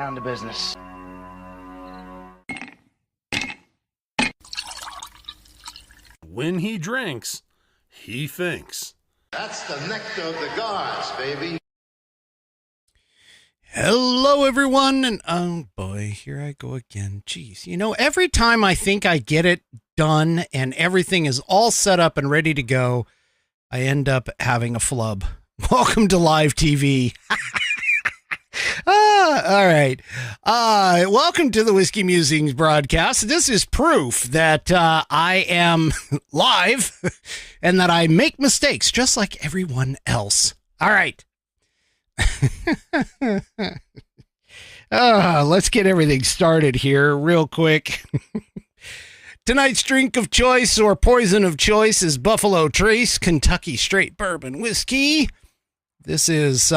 Down to business. When he drinks, he thinks. That's the nectar of the gods, baby. Hello, everyone, and oh boy, here I go again. Jeez, you know, every time I think I get it done and everything is all set up and ready to go, I end up having a flub. Welcome to live TV. All right. Welcome to the Whiskey Musings Broadcast. This is proof that I am live and that I make mistakes just like everyone else. All right. Let's get everything started here real quick. Tonight's drink of choice or poison of choice is Buffalo Trace Kentucky Straight Bourbon Whiskey. This is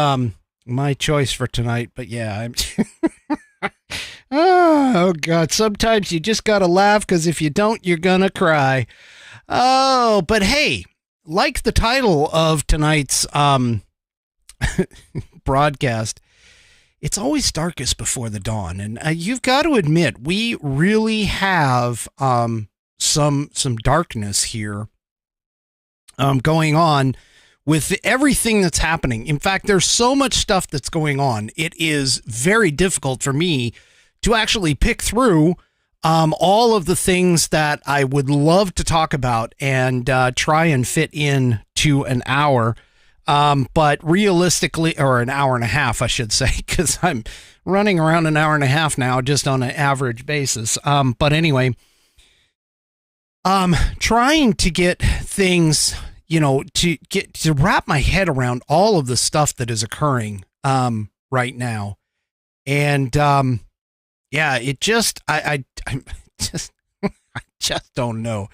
my choice for tonight, but yeah, I'm oh God, sometimes you just gotta laugh because if you don't, you're gonna cry. Oh, but hey, like the title of tonight's broadcast, it's always darkest before the dawn, and you've got to admit we really have some darkness here going on with everything that's happening. In fact, there's so much stuff that's going on. It is very difficult for me to actually pick through all of the things that I would love to talk about and try and fit in to an hour. But realistically, or an hour and a half, I should say, because I'm running around an hour and a half now, just on an average basis. But anyway, trying to get things, you know, to wrap my head around all of the stuff that is occurring, right now. And, yeah, it just, I just don't know.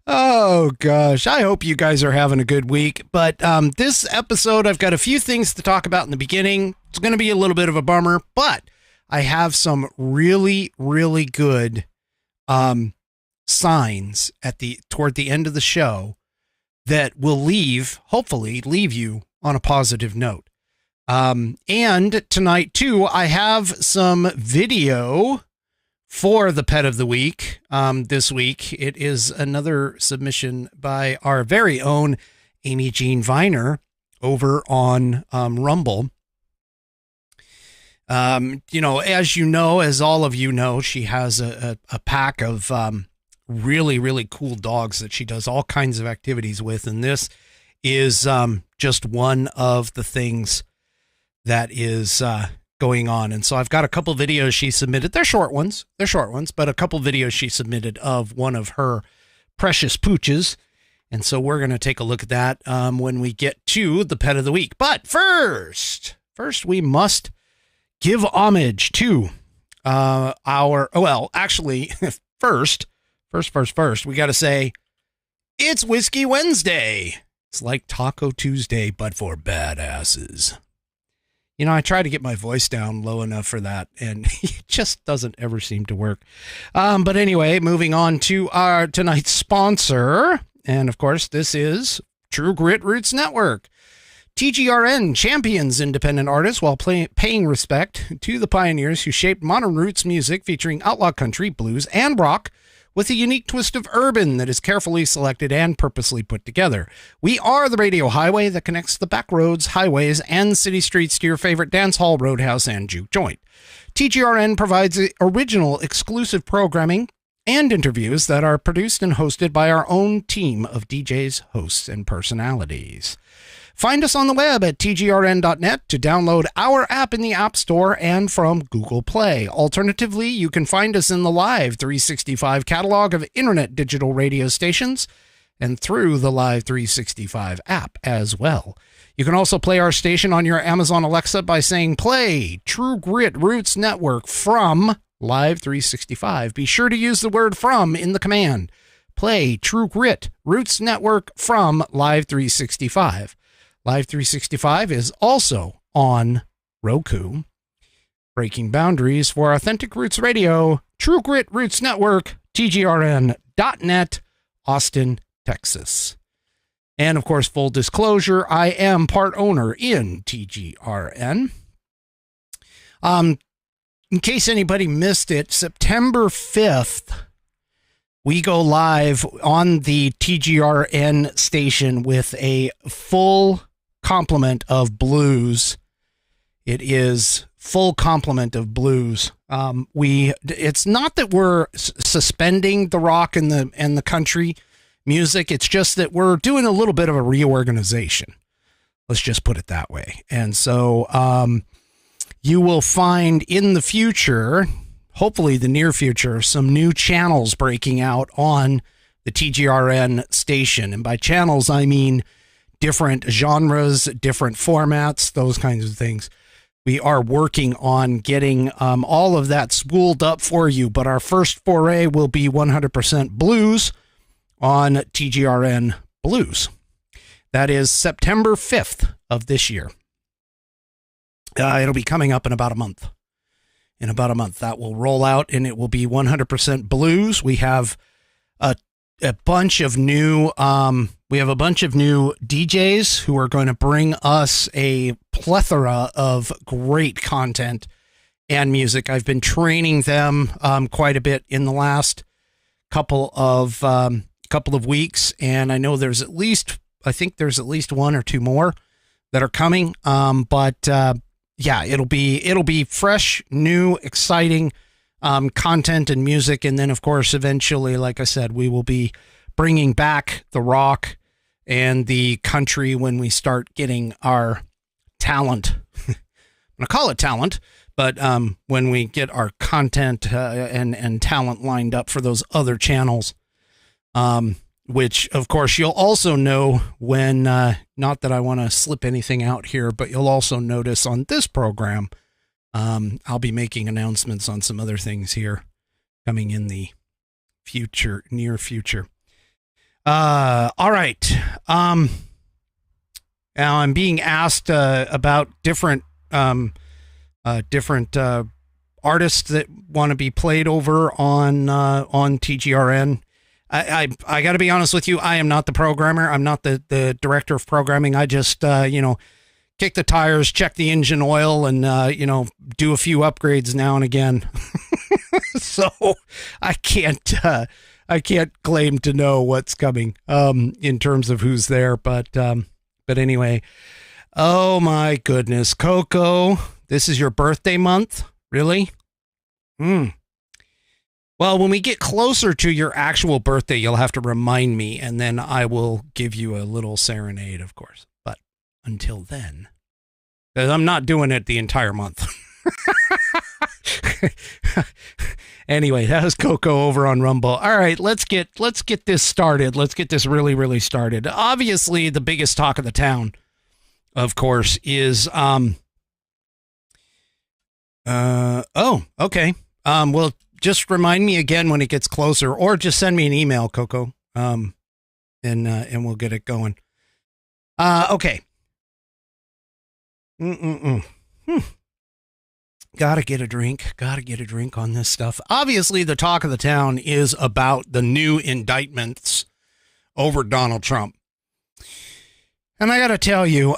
Oh, gosh. I hope you guys are having a good week. But this episode, I've got a few things to talk about in the beginning. It's going to be a little bit of a bummer, but I have some really, really good signs toward the end of the show that will hopefully leave you on a positive note. And tonight, too, I have some video for the pet of the week. This week, it is another submission by our very own Amy Jean Viner over on Rumble. You know, as all of you know, she has a pack of really, really cool dogs that she does all kinds of activities with. And this is just one of the things that is going on. And so I've got a couple videos she submitted. They're short ones, but a couple videos she submitted of one of her precious pooches. And so we're going to take a look at that when we get to the pet of the week. But first we must give homage to first, we got to say it's Whiskey Wednesday. It's like Taco Tuesday, but for badasses. You know, I try to get my voice down low enough for that, and it just doesn't ever seem to work. But anyway, moving on to our tonight's sponsor. And of course, this is True Grit Roots Network. TGRN champions independent artists while paying respect to the pioneers who shaped modern roots music featuring outlaw country, blues, and rock, with a unique twist of urban that is carefully selected and purposely put together. We are the radio highway that connects the back roads, highways, and city streets to your favorite dance hall, roadhouse, and juke joint. TGRN provides original, exclusive programming and interviews that are produced and hosted by our own team of DJs, hosts, and personalities. Find us on the web at tgrn.net to download our app in the App Store and from Google Play. Alternatively, you can find us in the Live 365 catalog of internet digital radio stations and through the Live 365 app as well. You can also play our station on your Amazon Alexa by saying, "Play True Grit Roots Network from Live 365. Be sure to use the word "from" in the command. Play True Grit Roots Network from Live 365. Live 365 is also on Roku. Breaking boundaries for authentic roots radio, True Grit Roots Network, tgrn.net, Austin, Texas. And of course, full disclosure, I am part owner in TGRN. in case anybody missed it, September 5th, we go live on the TGRN station with a full complement of blues. It is full complement of blues. It's not that we're suspending the rock and the country music. It's just that we're doing a little bit of a reorganization. Let's just put it that way. And so you will find in the future, hopefully the near future, some new channels breaking out on the TGRN station. And by channels, I mean different genres, different formats, those kinds of things. We are working on getting all of that spooled up for you. But our first foray will be 100% blues on TGRN Blues. That is September 5th of this year. It'll be coming up in about a month. In about a month, that will roll out, and it will be 100% blues. We have a bunch of new DJs who are going to bring us a plethora of great content and music. I've been training them quite a bit in the last couple of weeks, and I know there's at least one or two more that are coming. Yeah, it'll be fresh, new, exciting content and music. And then, of course, eventually, like I said, we will be bringing back the rock and the country when we start getting our talent. I'm going to call it talent, but when we get our content and talent lined up for those other channels, which, of course, you'll also know when, not that I want to slip anything out here, but you'll also notice on this program, I'll be making announcements on some other things here coming in the near future. All right. Now I'm being asked about different artists that want to be played over on TGRN. I got to be honest with you. I am not the programmer. I'm not the director of programming. I just, kick the tires, check the engine oil, and, do a few upgrades now and again. So I can't claim to know what's coming, in terms of who's there. But anyway, oh my goodness, Coco, this is your birthday month. Really? Well, when we get closer to your actual birthday, you'll have to remind me, and then I will give you a little serenade, of course. But until then, 'cause I'm not doing it the entire month. Anyway, that was Coco over on Rumble. All right, let's get this started. Let's get this really, really started. Obviously, the biggest talk of the town, of course, is okay. Well, just remind me again when it gets closer, or just send me an email, Coco, and we'll get it going. Okay. Gotta get a drink on this stuff. Obviously, the talk of the town is about the new indictments over Donald Trump. And I gotta tell you,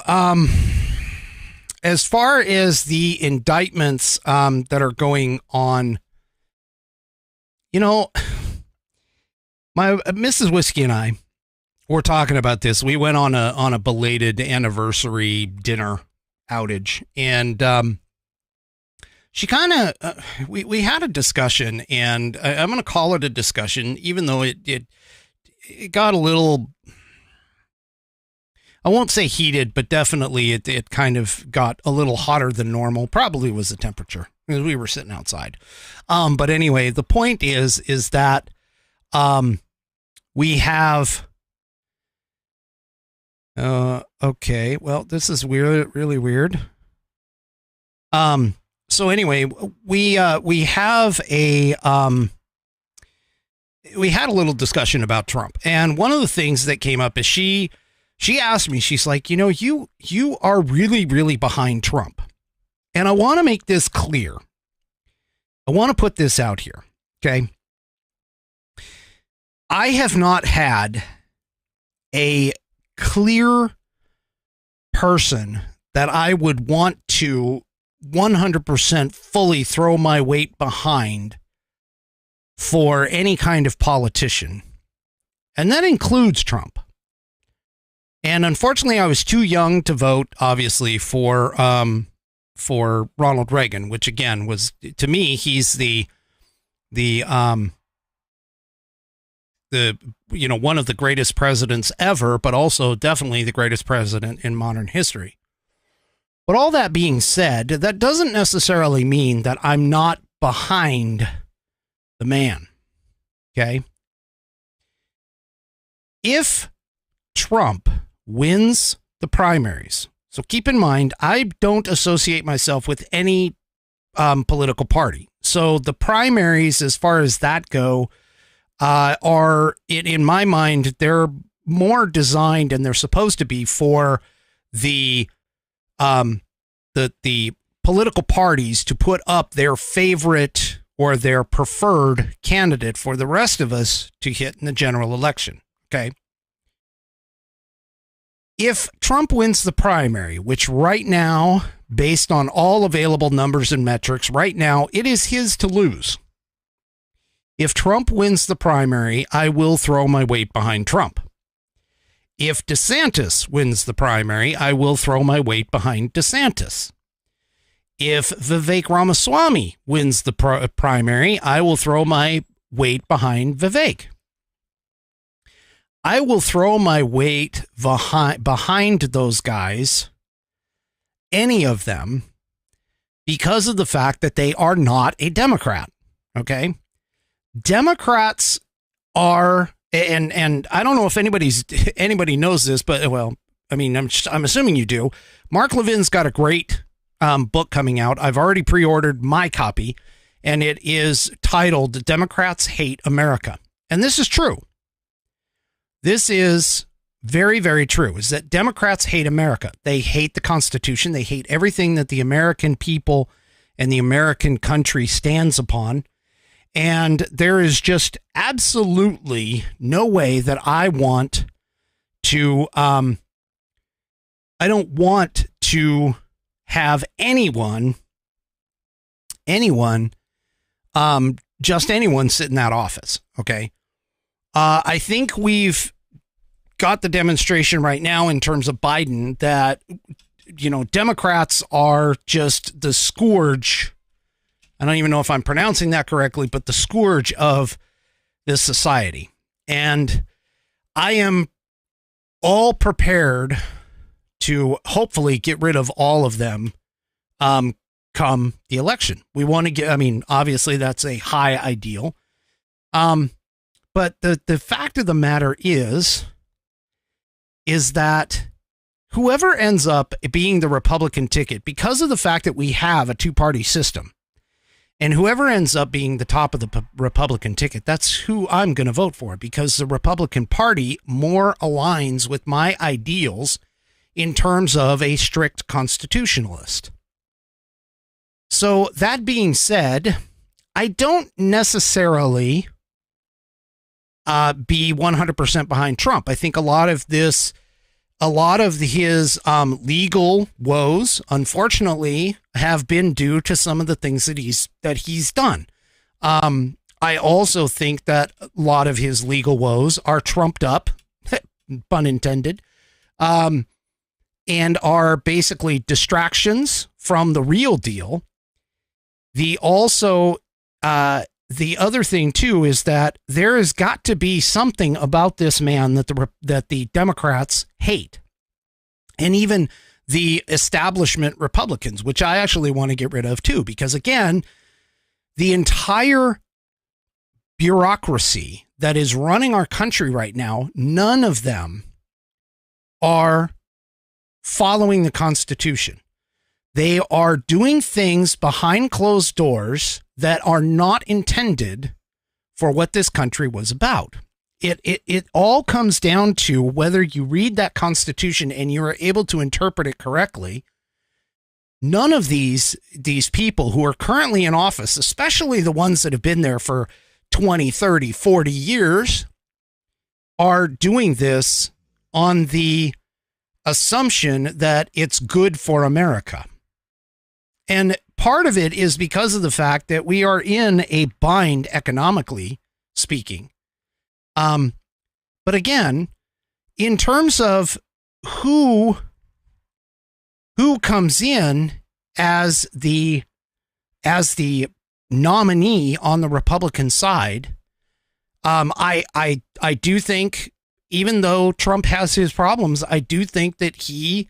as far as the indictments that are going on, my Mrs. Whiskey and I were talking about this. We went on a belated anniversary dinner outage, and she kind of we had a discussion, and I'm going to call it a discussion, even though it got a little, I won't say heated, but definitely it kind of got a little hotter than normal. Probably was the temperature, because we were sitting outside. But anyway, the point is that we have okay, well, this is weird, really weird. So anyway, we had a little discussion about Trump, and one of the things that came up is she asked me, she's like, you are really, really behind Trump. And I want to make this clear. I want to put this out here. Okay. I have not had a clear person that I would want to 100% fully throw my weight behind for any kind of politician. And that includes Trump. And unfortunately, I was too young to vote, obviously, for Ronald Reagan, which again was, to me, he's the one of the greatest presidents ever, but also definitely the greatest president in modern history. But all that being said, that doesn't necessarily mean that I'm not behind the man. Okay? If Trump wins the primaries, so keep in mind, I don't associate myself with any political party. So the primaries, as far as that go, are, in my mind, they're more designed, and they're supposed to be, for the political parties to put up their favorite or their preferred candidate for the rest of us to hit in the general election. Okay. If Trump wins the primary, which right now, based on all available numbers and metrics, right now, it is his to lose. If Trump wins the primary, I will throw my weight behind Trump. If DeSantis wins the primary, I will throw my weight behind DeSantis. If Vivek Ramaswamy wins the primary, I will throw my weight behind Vivek. I will throw my weight behind those guys, any of them, because of the fact that they are not a Democrat. Okay? Democrats are, and I don't know if anybody knows this, but, well, I mean, I'm assuming you do. Mark Levin's got a great book coming out. I've already pre-ordered my copy, and it is titled Democrats Hate America. And this is true. This is very, very true, is that Democrats hate America. They hate the Constitution. They hate everything that the American people and the American country stands upon. And there is just absolutely no way that I want to, I don't want to have anyone, just anyone sit in that office. Okay. I think we've got the demonstration right now in terms of Biden that, Democrats are just the scourge. I don't even know if I'm pronouncing that correctly, but the scourge of this society. And I am all prepared to hopefully get rid of all of them come the election. We want to get, obviously that's a high ideal. But the fact of the matter is that whoever ends up being the Republican ticket, because of the fact that we have a two-party system, and whoever ends up being the top of the Republican ticket, that's who I'm going to vote for, because the Republican Party more aligns with my ideals in terms of a strict constitutionalist. So that being said, I don't necessarily be 100% behind Trump. I think a lot of his legal woes, unfortunately, have been due to some of the things that he's done. I also think that a lot of his legal woes are trumped up, pun intended, and are basically distractions from the real deal. The other thing, too, is that there has got to be something about this man that the Democrats hate. And even the establishment Republicans, which I actually want to get rid of, too, because, again, the entire bureaucracy that is running our country right now, none of them are following the Constitution. They are doing things behind closed doors that are not intended for what this country was about. It all comes down to whether you read that Constitution and you are able to interpret it correctly. None of these people who are currently in office, especially the ones that have been there for 20, 30, 40 years, are doing this on the assumption that it's good for America. And part of it is because of the fact that we are in a bind economically speaking. But again, in terms of who comes in as the nominee on the Republican side, I do think, even though Trump has his problems, I do think that he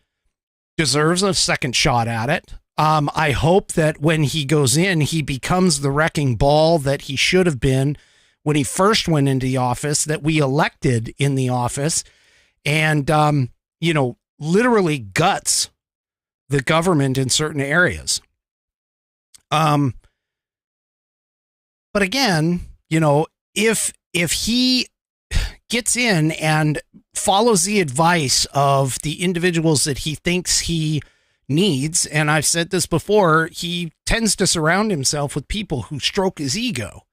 deserves a second shot at it. I hope that when he goes in, he becomes the wrecking ball that he should have been when he first went into the office, that we elected in the office, and, literally guts the government in certain areas. But again, if he gets in and follows the advice of the individuals that he thinks he needs, and I've said this before, he tends to surround himself with people who stroke his ego,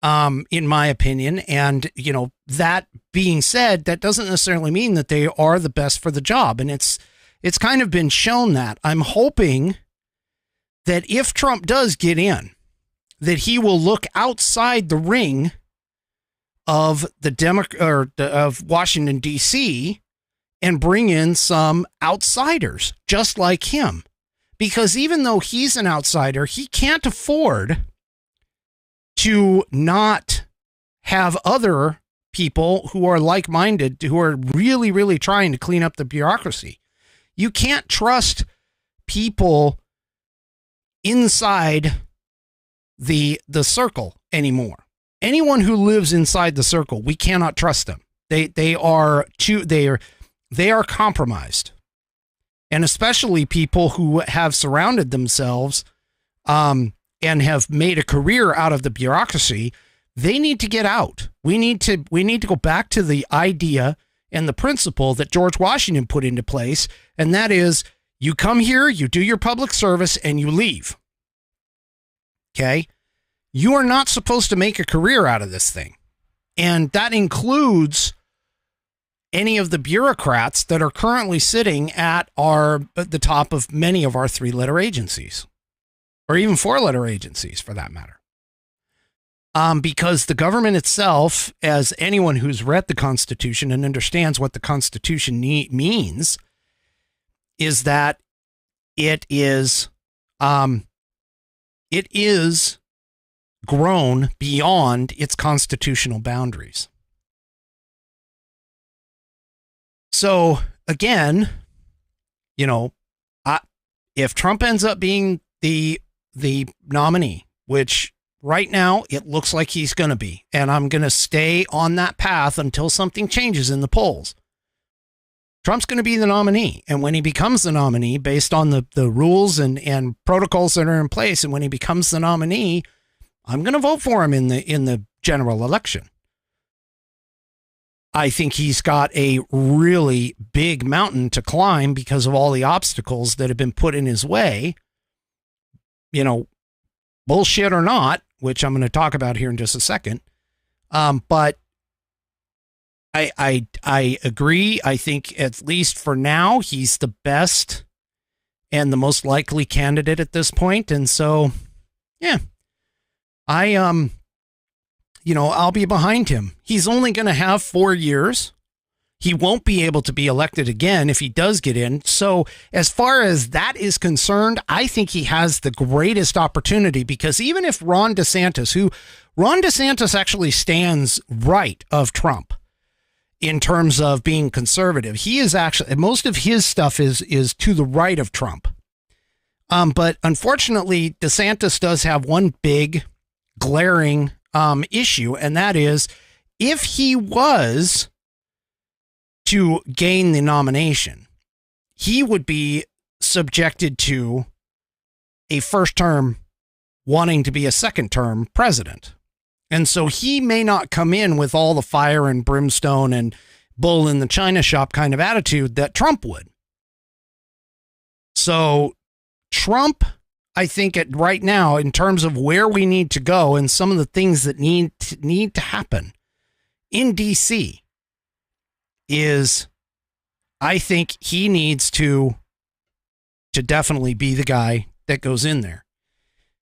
in my opinion. And, that being said, that doesn't necessarily mean that they are the best for the job. And it's kind of been shown that. I'm hoping that if Trump does get in, that he will look outside the ring of of Washington, D.C., and bring in some outsiders just like him. Because even though he's an outsider, he can't afford to not have other people who are like-minded, who are really, really trying to clean up the bureaucracy. You can't trust people inside the circle anymore. Anyone who lives inside the circle, we cannot trust them. They are compromised. And especially people who have surrounded themselves and have made a career out of the bureaucracy, they need to get out. We need to go back to the idea and the principle that George Washington put into place, and that is, you come here, you do your public service, and you leave. Okay? You are not supposed to make a career out of this thing. And that includes any of the bureaucrats that are currently sitting at the top of many of our 3-letter agencies, or even 4-letter agencies for that matter. Because the government itself, as anyone who's read the Constitution and understands what the Constitution means, is that it is grown beyond its constitutional boundaries. So again, if Trump ends up being the nominee, which right now it looks like he's going to be, and I'm going to stay on that path until something changes in the polls, Trump's going to be the nominee. And when he becomes the nominee, based on the rules and protocols that are in place, and when he becomes the nominee, I'm going to vote for him in the general election. I think he's got a really big mountain to climb because of all the obstacles that have been put in his way. Bullshit or not, which I'm going to talk about here in just a second. But I agree. I think at least for now, he's the best and the most likely candidate at this point. And so, yeah, I'll be behind him. He's only going to have 4 years. He won't be able to be elected again if he does get in. So as far as that is concerned, I think he has the greatest opportunity, because even if Ron DeSantis actually stands right of Trump in terms of being conservative, he is actually, most of his stuff is to the right of Trump. But unfortunately, DeSantis does have one big glaring issue, and that is, if he was to gain the nomination, he would be subjected to a first term wanting to be a second term president. And so he may not come in with all the fire and brimstone and bull in the china shop kind of attitude that Trump would. So Trump, I think right now, in terms of where we need to go and some of the things that need to happen in DC, is, I think he needs to definitely be the guy that goes in there.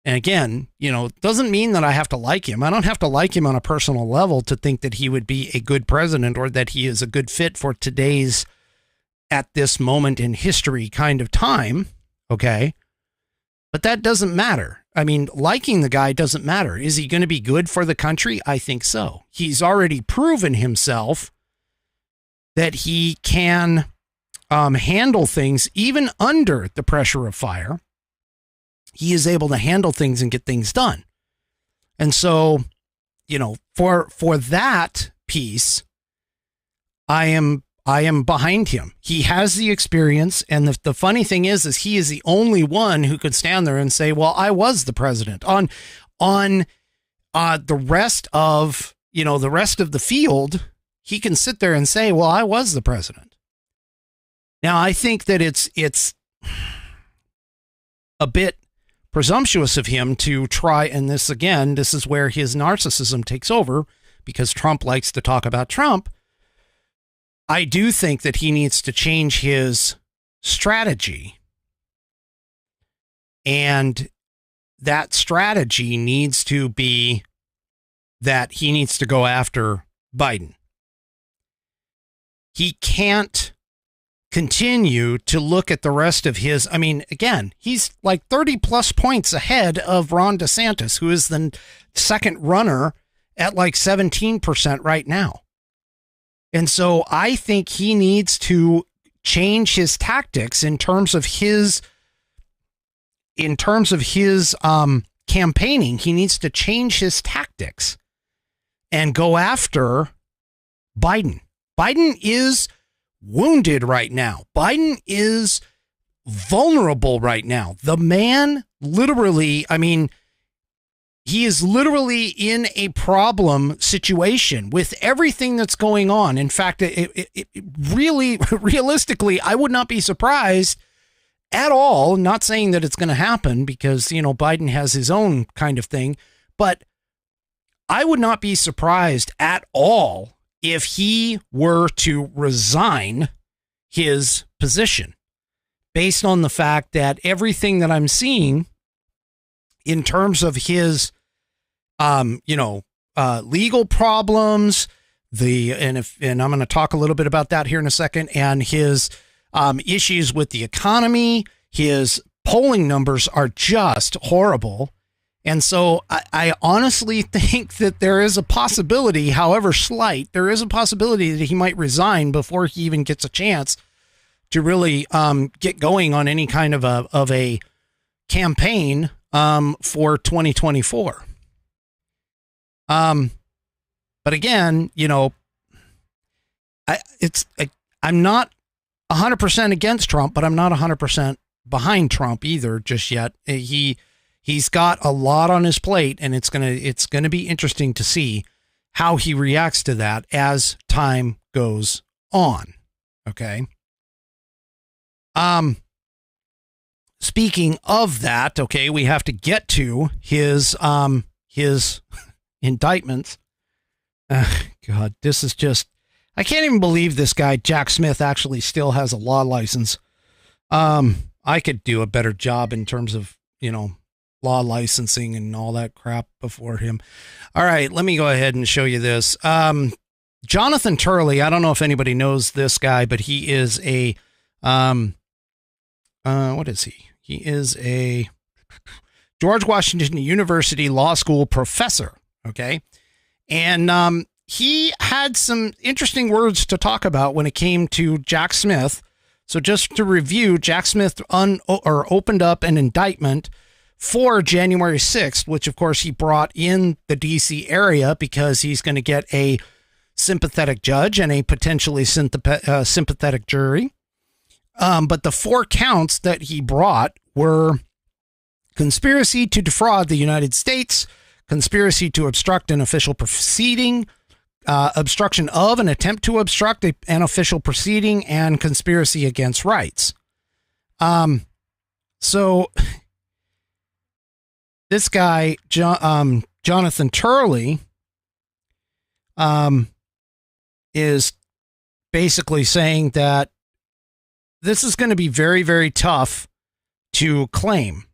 And again, it doesn't mean that I have to like him. I don't have to like him on a personal level to think that he would be a good president or that he is a good fit for today's, at this moment in history kind of time. Okay. But that doesn't matter. I mean, liking the guy doesn't matter. Is he going to be good for the country? I think so. He's already proven himself that he can handle things even under the pressure of fire. He is able to handle things and get things done. And so, for that piece, I am behind him. He has the experience. And the funny thing is he is the only one who could stand there and say, well, I was the president. On the rest of, the rest of the field, he can sit there and say, well, I was the president. Now, I think that it's a bit presumptuous of him to try, and this is where his narcissism takes over, because Trump likes to talk about Trump. I do think that he needs to change his strategy, and that strategy needs to be that he needs to go after Biden. He can't continue to look at the rest of his, again, he's like 30 plus points ahead of Ron DeSantis, who is the second runner at like 17% right now. And so I think he needs to change his tactics in terms of his campaigning. He needs to change his tactics and go after Biden. Biden is wounded right now. Biden is vulnerable right now. The man literally, he is literally in a problem situation with everything that's going on. In fact, it really, realistically, I would not be surprised at all. Not saying that it's going to happen because, Biden has his own kind of thing, but I would not be surprised at all if he were to resign his position based on the fact that everything that I'm seeing in terms of his, legal problems, and I'm going to talk a little bit about that here in a second, and his issues with the economy, his polling numbers are just horrible. And so I honestly think that there is a possibility, however slight, there is a possibility that he might resign before he even gets a chance to really get going on any kind of a campaign for 2024. But again, I'm not 100% against Trump, but I'm not 100% behind Trump either just yet. He's got a lot on his plate, and it's gonna be interesting to see how he reacts to that as time goes on. Okay. Speaking of that, okay, we have to get to his indictments. God, this is just, I can't even believe this guy, Jack Smith, actually still has a law license. I could do a better job in terms of, law licensing and all that crap before him. All right, let me go ahead and show you this. Jonathan Turley, I don't know if anybody knows this guy, but he is a, what is he? He is a George Washington University Law School professor. Okay. And, he had some interesting words to talk about when it came to Jack Smith. So just to review, Jack Smith opened up an indictment for January 6th, which of course he brought in the DC area because he's going to get a sympathetic judge and a potentially sympathetic jury. But the 4 counts that he brought were conspiracy to defraud the United States, conspiracy to obstruct an official proceeding, obstruction of an attempt to obstruct an official proceeding, and conspiracy against rights. So this guy, Jonathan Turley, is basically saying that this is going to be very, very tough to claim.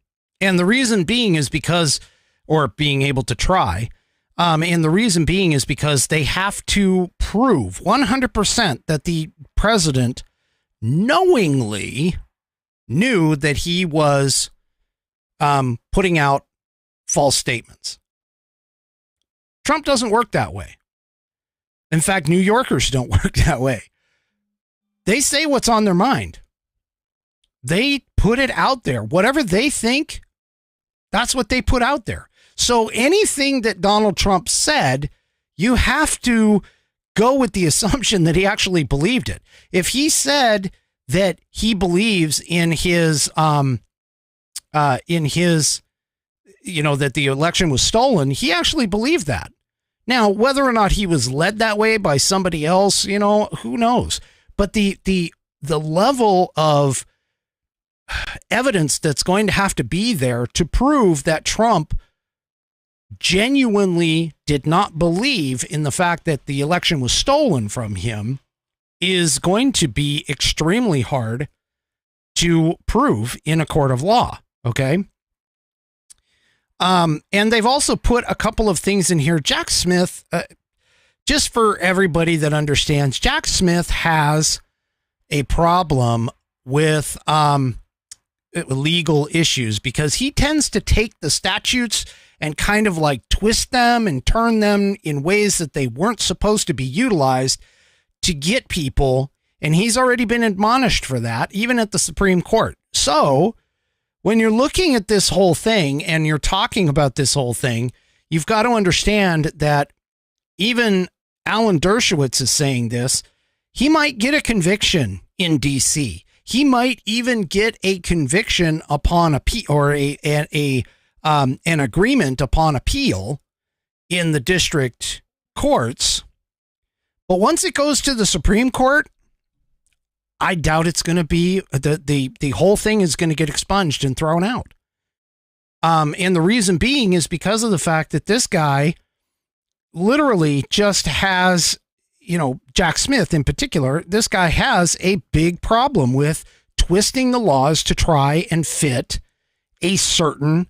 And the reason being is because, or being able to try, and the reason being is because they have to prove 100% that the president knowingly knew that he was putting out false statements. Trump doesn't work that way. In fact, New Yorkers don't work that way. They say what's on their mind. They put it out there. Whatever they think, that's what they put out there. So anything that Donald Trump said, you have to go with the assumption that he actually believed it. If he said that he believes in his, that the election was stolen, he actually believed that. Now, whether or not he was led that way by somebody else, who knows? But the level of evidence that's going to have to be there to prove that Trump genuinely did not believe in the fact that the election was stolen from him is going to be extremely hard to prove in a court of law. Okay. And they've also put a couple of things in here. Jack Smith, just for everybody that understands, Jack Smith has a problem with legal issues because he tends to take the statutes and kind of like twist them and turn them in ways that they weren't supposed to be utilized to get people. And he's already been admonished for that, even at the Supreme Court. So when you're looking at this whole thing and you're talking about this whole thing, you've got to understand that even Alan Dershowitz is saying this. He might get a conviction in D.C. He might even get a conviction upon appeal or an agreement upon appeal in the district courts. But once it goes to the Supreme Court, I doubt it's going to be the whole thing is going to get expunged and thrown out. And the reason being is because of the fact that this guy literally just has, Jack Smith in particular, this guy has a big problem with twisting the laws to try and fit a certain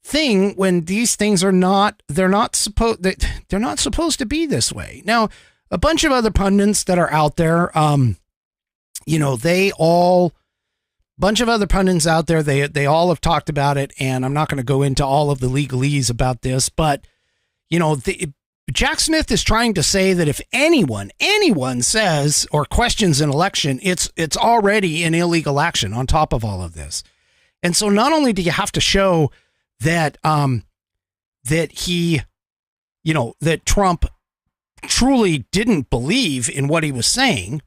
thing when these things they're not supposed to be this way. Now, a bunch of other pundits that are out there, they all have talked about it, and I'm not going to go into all of the legalese about this, but Jack Smith is trying to say that if anyone says or questions an election, it's already an illegal action on top of all of this. And so not only do you have to show that that Trump truly didn't believe in what he was saying,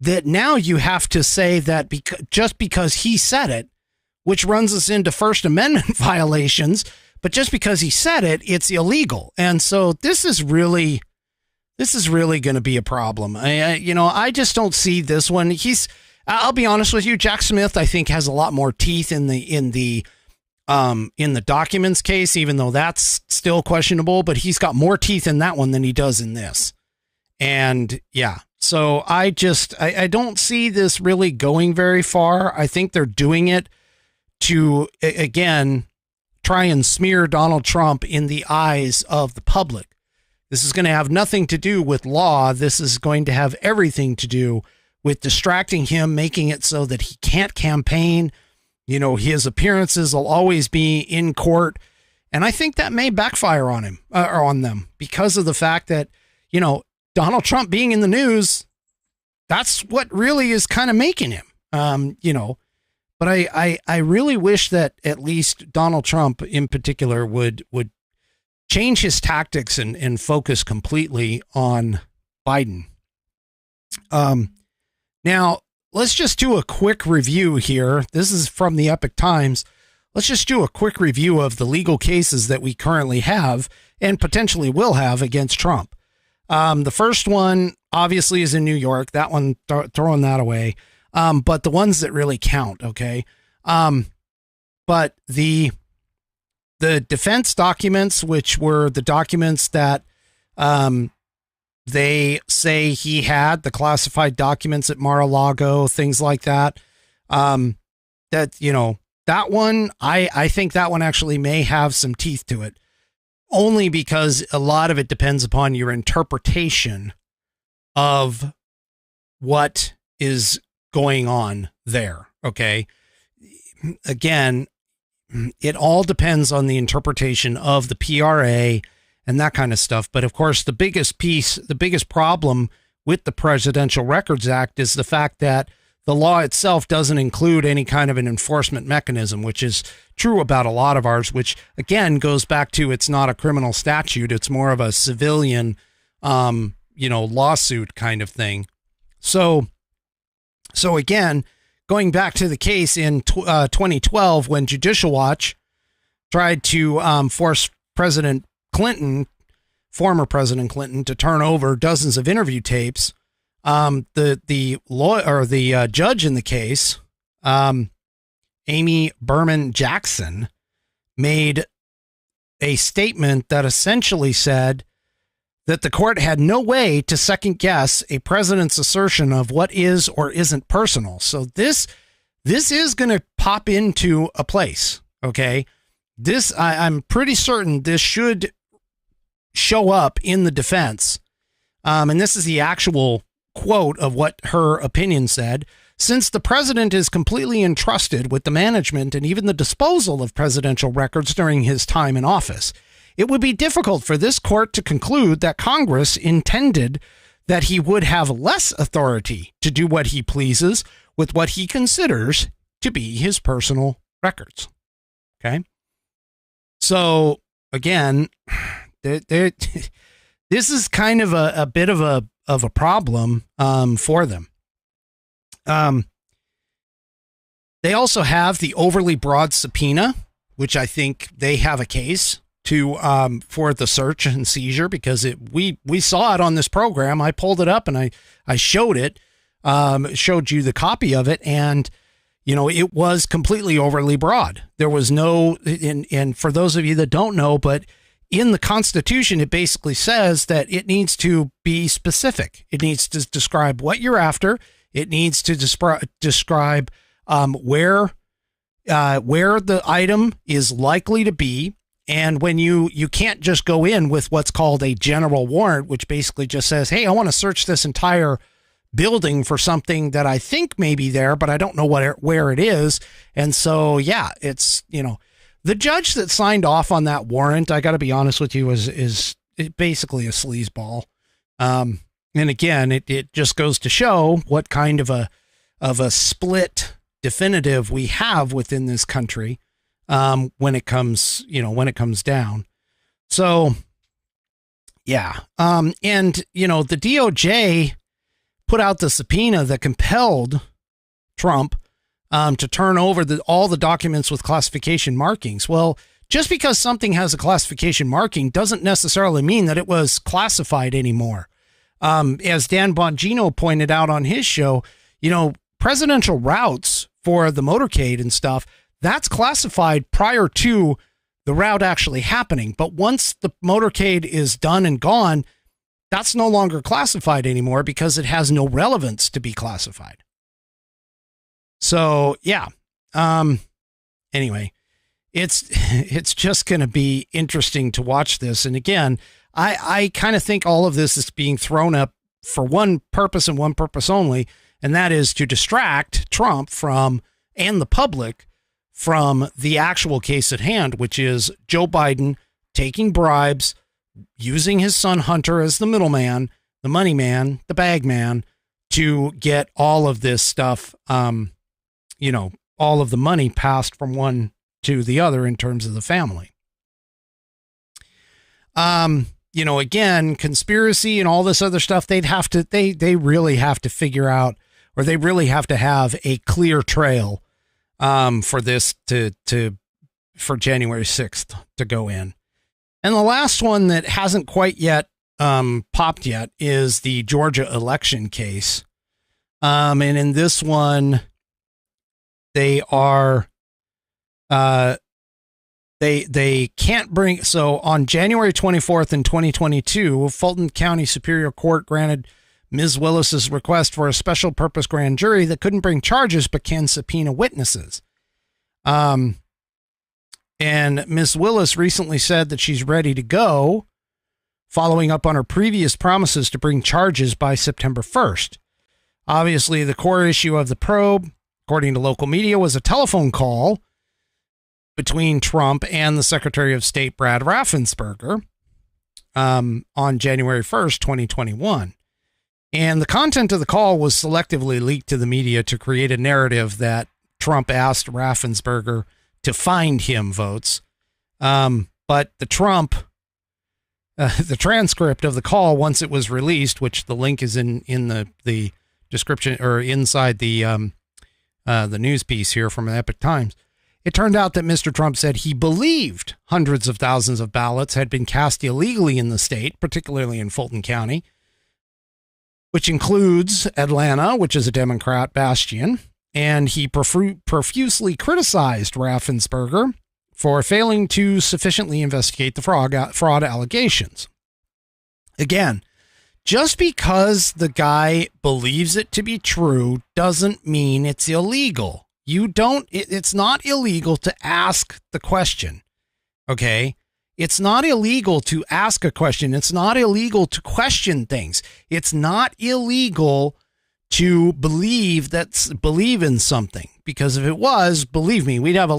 that now you have to say that just because he said it, which runs us into First Amendment violations, but just because he said it, it's illegal. And so this is really going to be a problem. I just don't see this one. I'll be honest with you, Jack Smith, I think, has a lot more teeth in the documents case, even though that's still questionable, but he's got more teeth in that one than he does in this. And yeah, so I don't see this really going very far. I think they're doing it to, again, try and smear Donald Trump in the eyes of the public. This is going to have nothing to do with law. This is going to have everything to do with distracting him, making it so that he can't campaign. His appearances will always be in court. And I think that may backfire on him or on them because of the fact that, Donald Trump being in the news, that's what really is kind of making him, But I really wish that at least Donald Trump in particular would change his tactics and focus completely on Biden. Now, let's just do a quick review here. This is from the Epoch Times. Let's just do a quick review of the legal cases that we currently have and potentially will have against Trump. The first one obviously is in New York. That one, throwing that away. But the ones that really count, okay? But the defense documents, which were the documents that they say he had, the classified documents at Mar-a-Lago, things like that, that one, I think that one actually may have some teeth to it, only because a lot of it depends upon your interpretation of what is going on there. Okay. Again, it all depends on the interpretation of the PRA and that kind of stuff. But of course, the biggest problem with the Presidential Records Act is the fact that the law itself doesn't include any kind of an enforcement mechanism, which is true about a lot of ours, which again goes back to, it's not a criminal statute. It's more of a civilian, lawsuit kind of thing. So again, going back to the case in 2012, when Judicial Watch tried to force former President Clinton, to turn over dozens of interview tapes, the judge in the case, Amy Berman Jackson, made a statement that essentially said that the court had no way to second guess a president's assertion of what is or isn't personal. So this is going to pop into a place. Okay. I'm pretty certain this should show up in the defense. And this is the actual quote of what her opinion said. Since the president is completely entrusted with the management and even the disposal of presidential records during his time in office, it would be difficult for this court to conclude that Congress intended that he would have less authority to do what he pleases with what he considers to be his personal records. Okay. So again, this is kind of a bit of a problem for them. They also have the overly broad subpoena, which I think they have a case to for the search and seizure, because we saw it on this program. I pulled it up and I showed it, showed you the copy of it, and it was completely overly broad. There was no, and for those of you that don't know, but in the Constitution, it basically says that it needs to be specific. It needs to describe what you're after. It needs to describe where the item is likely to be. And when you can't just go in with what's called a general warrant, which basically just says, hey, I want to search this entire building for something that I think may be there, but I don't know where it is. And so, yeah, it's, the judge that signed off on that warrant, I got to be honest with you, is basically a sleazeball. And again, it just goes to show what kind of a split definitive we have within this country when it comes down. So, yeah. And, the DOJ put out the subpoena that compelled Trump to turn over all the documents with classification markings. Well, just because something has a classification marking doesn't necessarily mean that it was classified anymore. As Dan Bongino pointed out on his show, presidential routes for the motorcade and stuff, that's classified prior to the route actually happening. But once the motorcade is done and gone, that's no longer classified anymore because it has no relevance to be classified. So, yeah. Anyway, it's just going to be interesting to watch this. And again, I kind of think all of this is being thrown up for one purpose and one purpose only, and that is to distract Trump and the public from the actual case at hand, which is Joe Biden taking bribes, using his son Hunter as the middleman, the money man, the bag man, to get all of this stuff, all of the money passed from one to the other in terms of the family. Again, conspiracy and all this other stuff, they really have to figure out, or they really have to have a clear trail for this for January 6th to go in. And the last one that hasn't quite yet popped yet is the Georgia election case. And in this one, they are they can't bring. So on January 24th in 2022, Fulton County Superior Court granted Ms. Willis's request for a special purpose grand jury that couldn't bring charges but can subpoena witnesses. And Miss Willis recently said that she's ready to go, following up on her previous promises to bring charges by September 1st. Obviously, the core issue of the probe, according to local media, was a telephone call between Trump and the Secretary of State, Brad Raffensperger, on January 1st, 2021. And the content of the call was selectively leaked to the media to create a narrative that Trump asked Raffensperger to find him votes. But the transcript of the call, once it was released, which the link is in the description or inside the news piece here from the Epoch Times, it turned out that Mr. Trump said he believed hundreds of thousands of ballots had been cast illegally in the state, particularly in Fulton County, which includes Atlanta, which is a Democrat bastion. And he profusely criticized Raffensperger for failing to sufficiently investigate the fraud allegations. Again, just because the guy believes it to be true doesn't mean it's illegal. It's not illegal to ask the question. Okay? It's not illegal to ask a question. It's not illegal to question things. It's not illegal to believe in something, because if it was, believe me, we'd have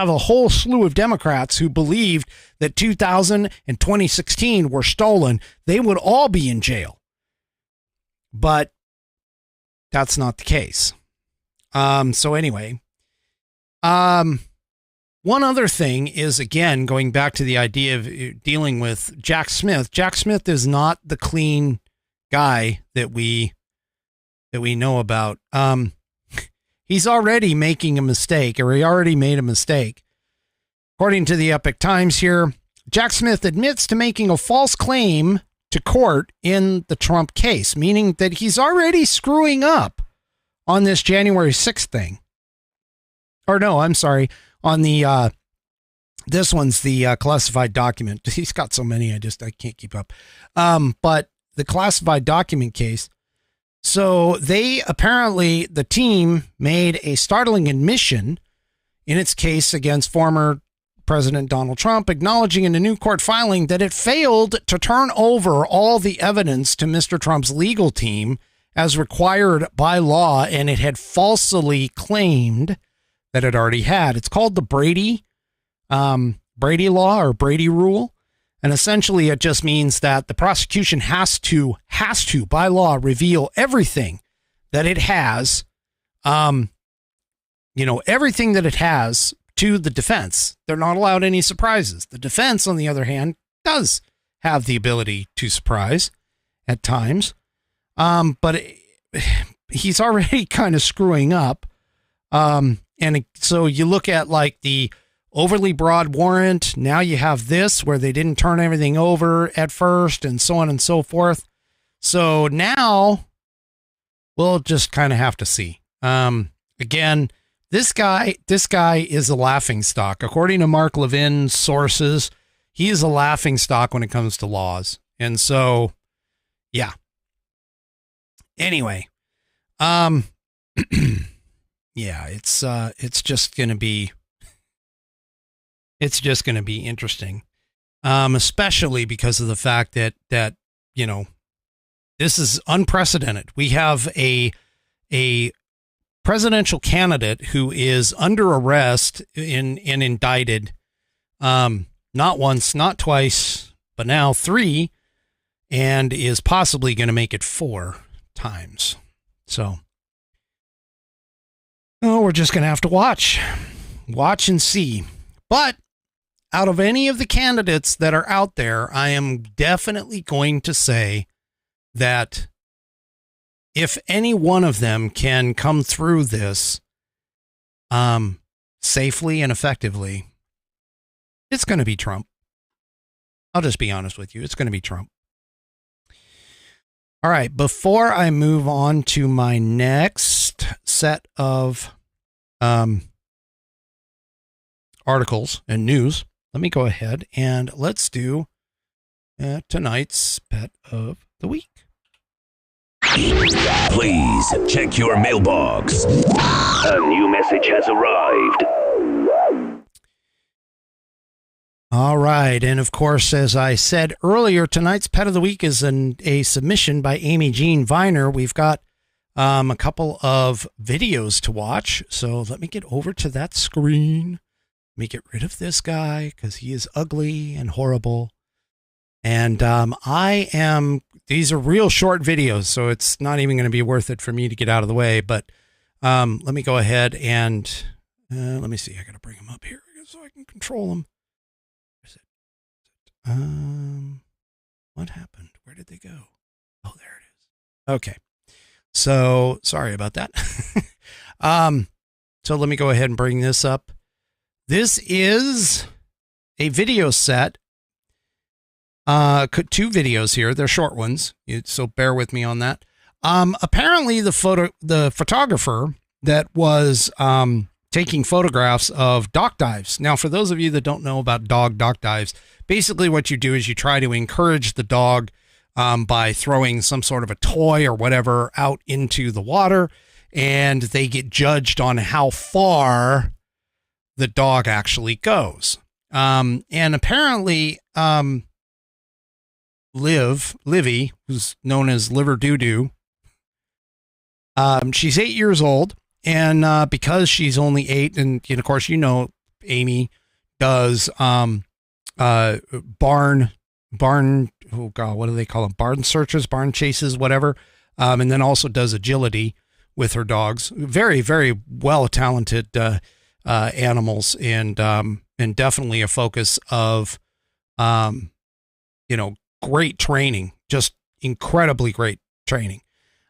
a whole slew of Democrats who believed that 2000 and 2016 were stolen. They would all be in jail. But that's not the case. So anyway, one other thing is, again, going back to the idea of dealing with Jack Smith. Jack Smith is not the clean guy that we know about. He's already making a mistake, or he already made a mistake. According to the Epoch Times here, Jack Smith admits to making a false claim to court in the Trump case, meaning that he's already screwing up on this January 6th thing. Or no, I'm sorry, on the, this one's the classified document. He's got so many, I can't keep up. But the classified document case. So the team made a startling admission in its case against former President Donald Trump, acknowledging in a new court filing that it failed to turn over all the evidence to Mr. Trump's legal team as required by law, and it had falsely claimed that it already had. It's called the Brady law or Brady rule. And essentially it just means that the prosecution has to by law reveal everything that it has, everything that it has to the defense. They're not allowed any surprises. The defense, on the other hand, does have the ability to surprise at times. But he's already kind of screwing up. And so you look at like the overly broad warrant. Now you have this where they didn't turn everything over at first, and so on and so forth. So now we'll just kind of have to see. Again, this guy is a laughingstock. According to Mark Levin's sources, he is a laughingstock when it comes to laws. And so, yeah. Anyway, yeah, it's just going to be interesting. Especially because of the fact that this is unprecedented. We have a presidential candidate who is under arrest and indicted, not once, not twice, but now 3, and is possibly going to make it 4 times. So, we're just going to have to watch and see. But out of any of the candidates that are out there, I am definitely going to say that if any one of them can come through this safely and effectively, it's going to be Trump. I'll just be honest with you. It's going to be Trump. All right. Before I move on to my next set of articles and news, let me go ahead and let's do tonight's pet of the week. Please check your mailbox. A new message has arrived. All right. And of course, as I said earlier, tonight's Pet of the Week is a submission by Amy Jean Viner. We've got a couple of videos to watch. So let me get over to that screen. Let me get rid of this guy because he is ugly and horrible. And these are real short videos, so it's not even going to be worth it for me to get out of the way. But let me go ahead and let me see. I got to bring him up here so I can control him. What happened? Where did they go? Oh, there it is. Okay. So sorry about that. So let me go ahead and bring this up. This is a video set. Two videos here. They're short ones, so bear with me on that. Apparently the photographer that was taking photographs of dock dives. Now, for those of you that don't know about dock dives, basically what you do is you try to encourage the dog by throwing some sort of a toy or whatever out into the water, and they get judged on how far the dog actually goes. And apparently, Livy, who's known as Liver Doo-Doo, she's 8 years old, and because she's only 8, and of course, Amy does barn, oh God, what do they call them? Barn searches, barn chases, whatever. And then also does agility with her dogs. Very, very well talented animals, and definitely a focus of great training, just incredibly great training.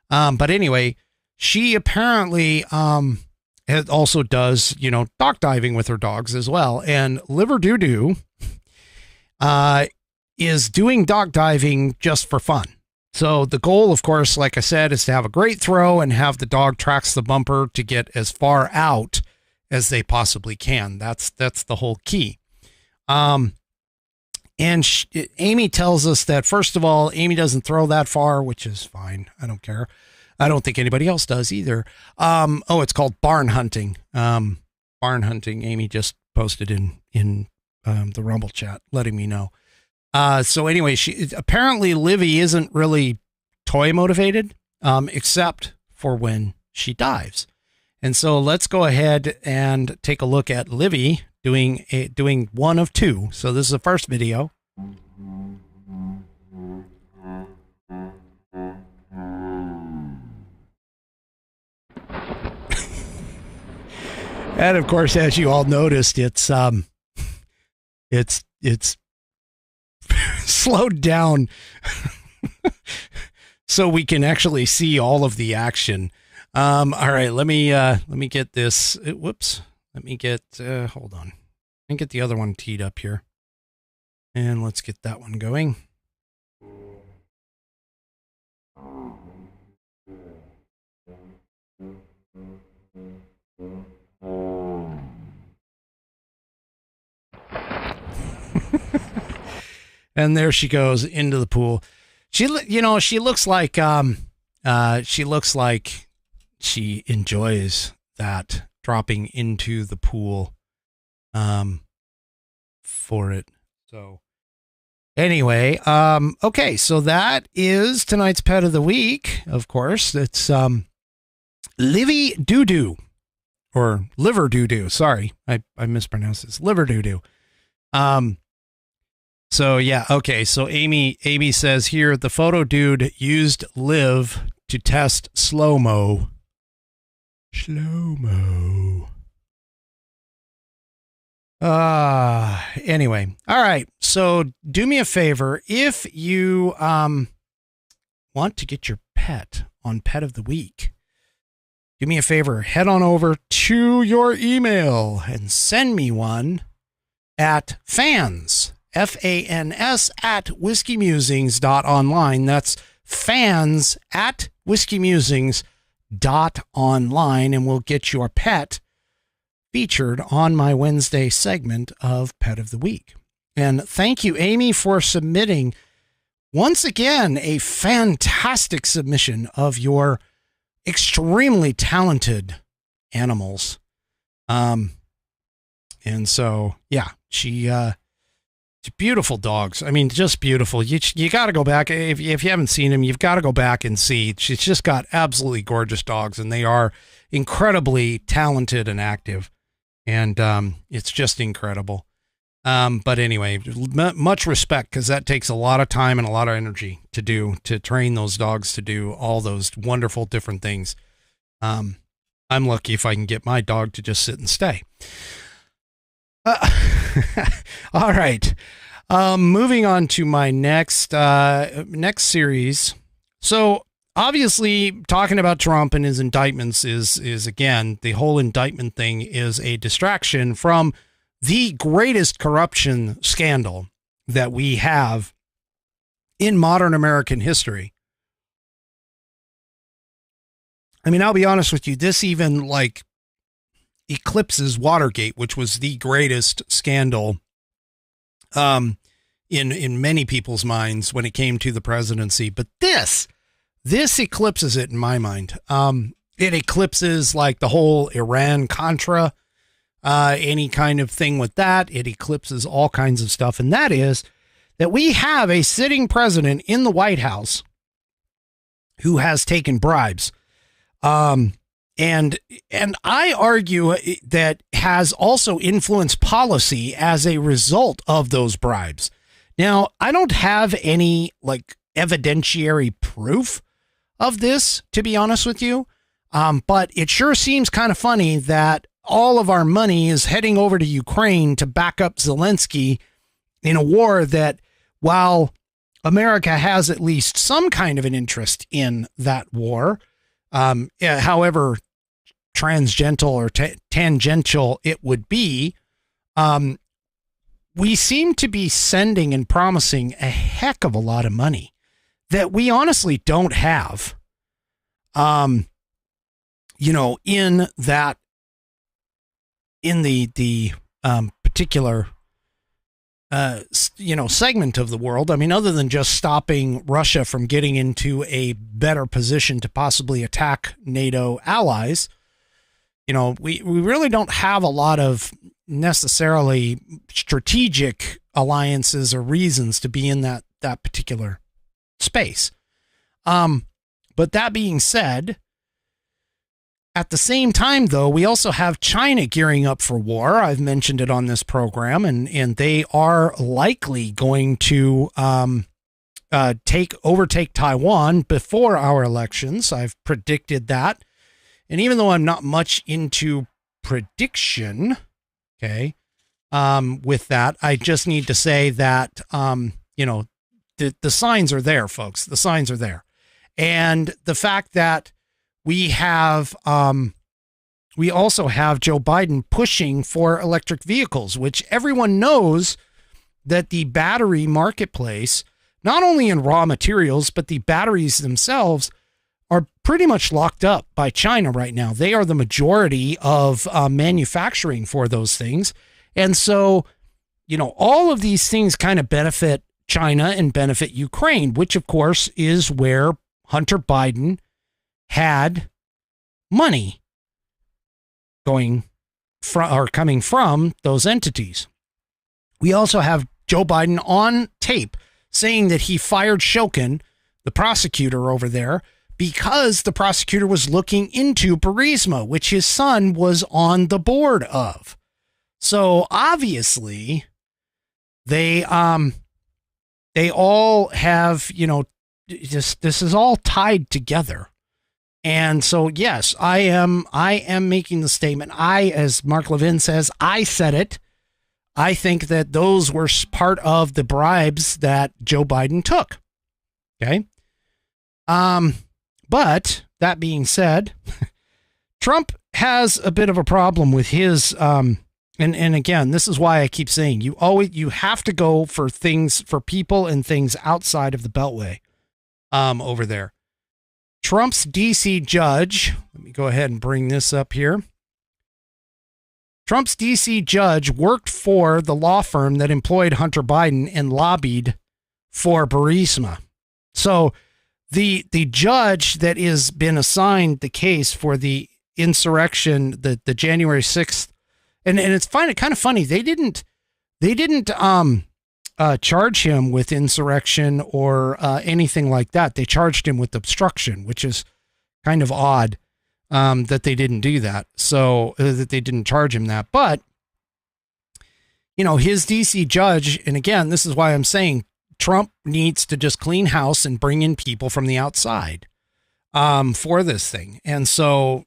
But anyway, she apparently also does, dock diving with her dogs as well. And Liver Doo-Doo is doing dock diving just for fun. So the goal, of course, like I said, is to have a great throw and have the dog tracks the bumper to get as far out as they possibly can. That's the whole key. And Amy tells us that, first of all, Amy doesn't throw that far, which is fine. I don't care. I don't think anybody else does either. It's called barn hunting. Barn hunting. Amy just posted in the Rumble chat, letting me know. So anyway, apparently Livy isn't really toy motivated, except for when she dives. And so let's go ahead and take a look at Livy doing one of two. So this is the first video. And of course, as you all noticed, it's slowed down so we can actually see all of the action. All right, let me get this. Whoops. Let me get, hold on. Let me get the other one teed up here. And let's get that one going. And there she goes into the pool. She looks like she enjoys that, dropping into the pool for it. So anyway, okay, so that is tonight's pet of the week. Of course, it's Livy Doo-Doo, or Liver Doo-Doo. Sorry, I mispronounced this. Liver Doo-Doo. So yeah, okay. So Amy says here, the photo dude used Liv to test slow-mo. Anyway. All right. So do me a favor. If you want to get your pet on Pet of the Week, do me a favor, head on over to your email and send me one at fans, FANS, at whiskeymusings.online. That's fans at whiskeymusings.online, and we'll get your pet featured on my Wednesday segment of Pet of the Week. And thank you, Amy, for submitting once again a fantastic submission of your extremely talented animals. And so, yeah, she beautiful dogs. I mean, just beautiful. You got to go back. If you haven't seen them, you've got to go back and see. She's just got absolutely gorgeous dogs, and they are incredibly talented and active. And it's just incredible. But anyway, much respect, because that takes a lot of time and a lot of energy to train those dogs to do all those wonderful different things. I'm lucky if I can get my dog to just sit and stay. All right. Moving on to my next series. So obviously talking about Trump and his indictments is again, the whole indictment thing is a distraction from the greatest corruption scandal that we have in modern American history. I mean, I'll be honest with you, this even like eclipses Watergate, which was the greatest scandal in many people's minds when it came to the presidency. But this eclipses it in my mind. It eclipses like the whole Iran-Contra, any kind of thing with that. It eclipses all kinds of stuff. And that is that we have a sitting president in the White House who has taken bribes. And I argue that has also influenced policy as a result of those bribes. Now, I don't have any like evidentiary proof of this, to be honest with you. But it sure seems kind of funny that all of our money is heading over to Ukraine to back up Zelensky in a war that, while America has at least some kind of an interest in that war, however tangential or tangential it would be, we seem to be sending and promising a heck of a lot of money that we honestly don't have, in the particular, segment of the world. I mean, other than just stopping Russia from getting into a better position to possibly attack NATO allies, we really don't have a lot of necessarily strategic alliances or reasons to be in that particular space. But that being said, at the same time, though, we also have China gearing up for war. I've mentioned it on this program, and they are likely going to overtake Taiwan before our elections. I've predicted that. And even though I'm not much into prediction, okay, with that, I just need to say that, the signs are there, folks. The signs are there. And the fact that we also have Joe Biden pushing for electric vehicles, which everyone knows that the battery marketplace, not only in raw materials, but the batteries themselves are pretty much locked up by China right now. They are the majority of manufacturing for those things. And so, all of these things kind of benefit China and benefit Ukraine, which of course is where Hunter Biden had money coming from those entities. We also have Joe Biden on tape saying that he fired Shokin, the prosecutor over there, because the prosecutor was looking into Burisma, which his son was on the board of. So obviously they all have, this is all tied together. And so, yes, I am making the statement. As Mark Levin says, I said it. I think that those were part of the bribes that Joe Biden took. Okay. But that being said, Trump has a bit of a problem with his, and again, this is why I keep saying you have to go for things, for people and things outside of the Beltway, over there. Trump's DC judge, let me go ahead and bring this up here. Trump's DC judge worked for the law firm that employed Hunter Biden and lobbied for Burisma. So the judge that has been assigned the case for the insurrection, the January 6th, and it's kind of funny, they didn't charge him with insurrection or anything like that. They charged him with obstruction, which is kind of odd that they didn't do that. So that they didn't charge him that. But, you know, his DC judge, and again, this is why I'm saying Trump needs to just clean house and bring in people from the outside for this thing. And so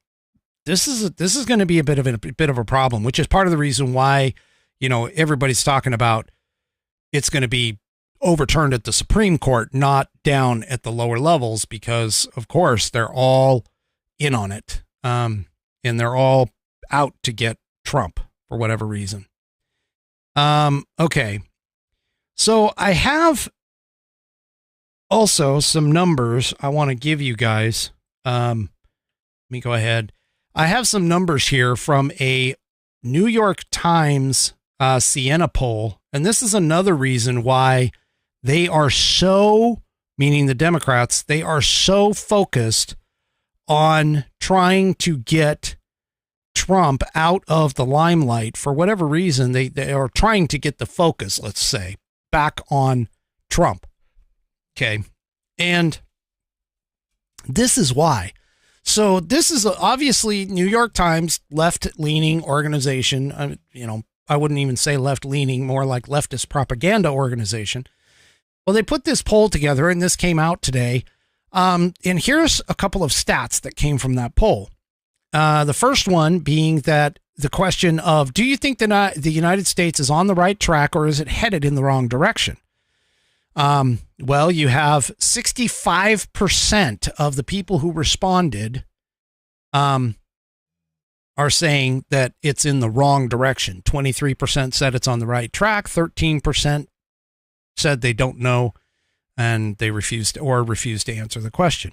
this is going to be a bit of a problem, which is part of the reason why, you know, everybody's talking about it's going to be overturned at the Supreme Court, not down at the lower levels, because of course they're all in on it. And they're all out to get Trump for whatever reason. Okay. So I have also some numbers I want to give you guys. Let me go ahead. I have some numbers here from a New York Times Siena poll. And this is another reason why they are so, meaning the Democrats, they are so focused on trying to get Trump out of the limelight. For whatever reason, they are trying to get the focus, let's say, back on Trump. Okay. And this is why. So this is obviously New York Times left-leaning organization. You know, I wouldn't even say left-leaning, more like leftist propaganda organization. Well, they put this poll together, and this came out today. And here's a couple of stats that came from that poll. The first one being that the question of, do you think that the United States is on the right track or is it headed in the wrong direction? Well, you have 65% of the people who responded are saying that it's in the wrong direction. 23% said it's on the right track. 13% said they don't know, and they refused to answer the question.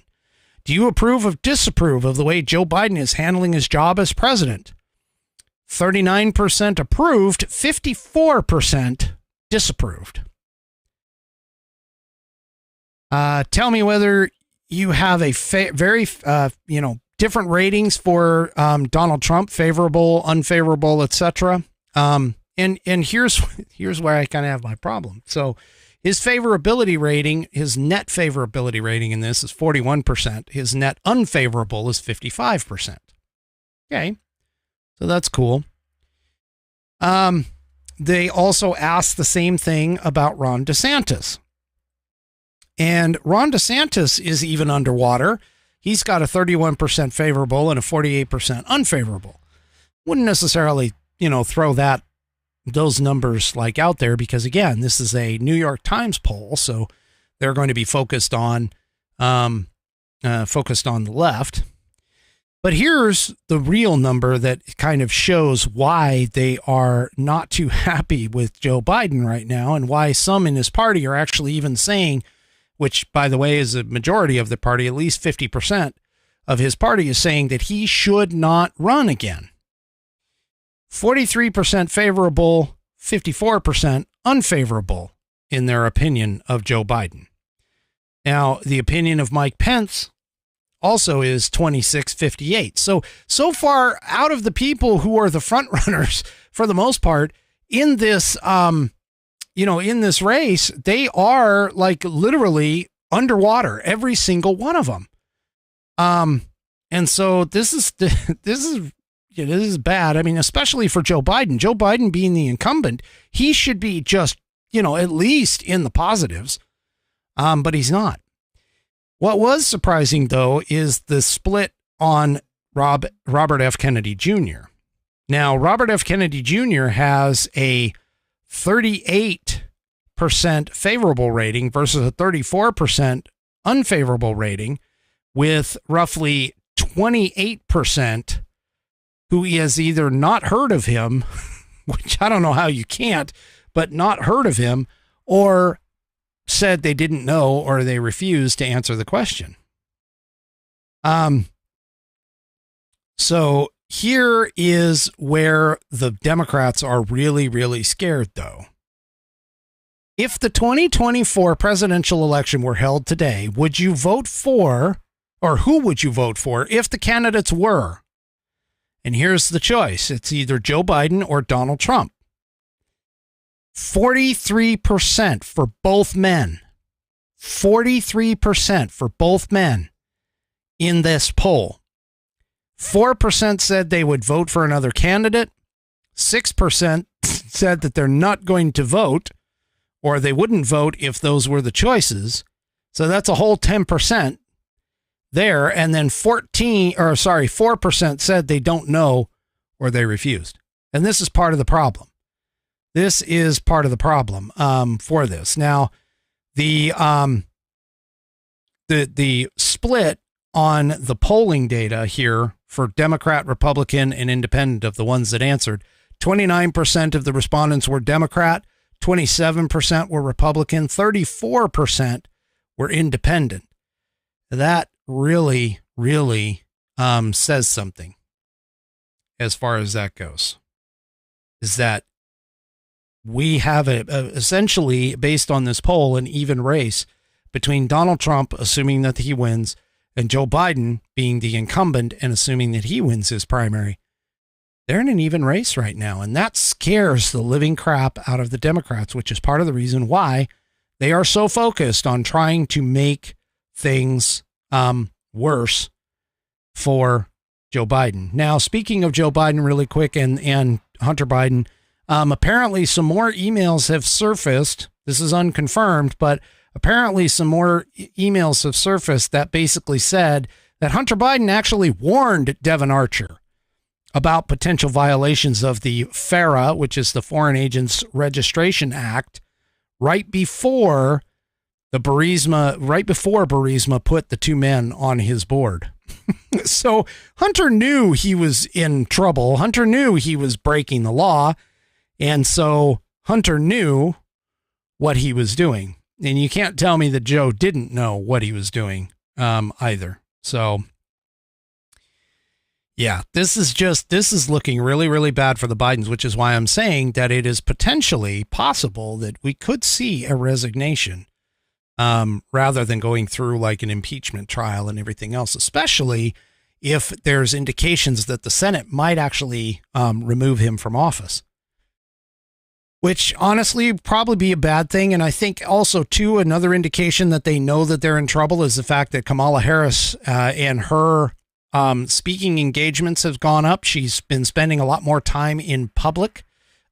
Do you approve or disapprove of the way Joe Biden is handling his job as president? 39% approved, 54% disapproved. Tell me whether you have a very, different ratings for Donald Trump, favorable, unfavorable, etc. And here's where I kind of have my problem. So his favorability rating, his net favorability rating in this is 41%. His net unfavorable is 55%. Okay. So that's cool. They also asked the same thing about Ron DeSantis. And Ron DeSantis is even underwater. He's got a 31% favorable and a 48% unfavorable. Wouldn't necessarily, throw those numbers like out there because, again, this is a New York Times poll, so they're going to be focused on the left. But here's the real number that kind of shows why they are not too happy with Joe Biden right now, and why some in his party are actually even saying, which, by the way, is a majority of the party, at least 50% of his party is saying that he should not run again. 43% favorable, 54% unfavorable in their opinion of Joe Biden. Now, the opinion of Mike Pence also is 26-58. So far, out of the people who are the front runners, for the most part, in this in this race, they are like literally underwater, every single one of them. And so this is bad. I mean, especially for Joe Biden. Joe Biden being the incumbent, he should be just, at least in the positives. But he's not. What was surprising, though, is the split on Robert F. Kennedy Jr. Now, Robert F. Kennedy Jr. has a 38% favorable rating versus a 34% unfavorable rating, with roughly 28% who has either not heard of him, which I don't know how you can't, but not heard of him, or said they didn't know, or they refused to answer the question. So here is where the Democrats are really, really scared, though. If the 2024 presidential election were held today, would you vote for, or who would you vote for if the candidates were? And here's the choice. It's either Joe Biden or Donald Trump. 43% for both men. 43% for both men in this poll. 4% said they would vote for another candidate. 6% said that they're not going to vote, or they wouldn't vote if those were the choices. So that's a whole 10% there. And then 4% said they don't know or they refused. And this is part of the problem. This is part of the problem for this. Now, the split on the polling data here for Democrat, Republican, and Independent of the ones that answered, 29% of the respondents were Democrat, 27% were Republican, 34% were Independent. That really, really says something as far as that goes, is that we have essentially, based on this poll, an even race between Donald Trump, assuming that he wins, and Joe Biden being the incumbent and assuming that he wins his primary. They're in an even race right now, and that scares the living crap out of the Democrats, which is part of the reason why they are so focused on trying to make things worse for Joe Biden. Now, speaking of Joe Biden really quick and Hunter Biden, apparently some more emails have surfaced. This is unconfirmed, but apparently some more emails have surfaced that basically said that Hunter Biden actually warned Devon Archer about potential violations of the FARA, which is the Foreign Agents Registration Act, right before Burisma put the two men on his board. So Hunter knew he was in trouble. Hunter knew he was breaking the law. And so Hunter knew what he was doing. And you can't tell me that Joe didn't know what he was doing either. So, yeah, this is looking really, really bad for the Bidens, which is why I'm saying that it is potentially possible that we could see a resignation rather than going through like an impeachment trial and everything else, especially if there's indications that the Senate might actually remove him from office. Which honestly would probably be a bad thing. And I think also, too, another indication that they know that they're in trouble is the fact that Kamala Harris and her speaking engagements have gone up. She's been spending a lot more time in public.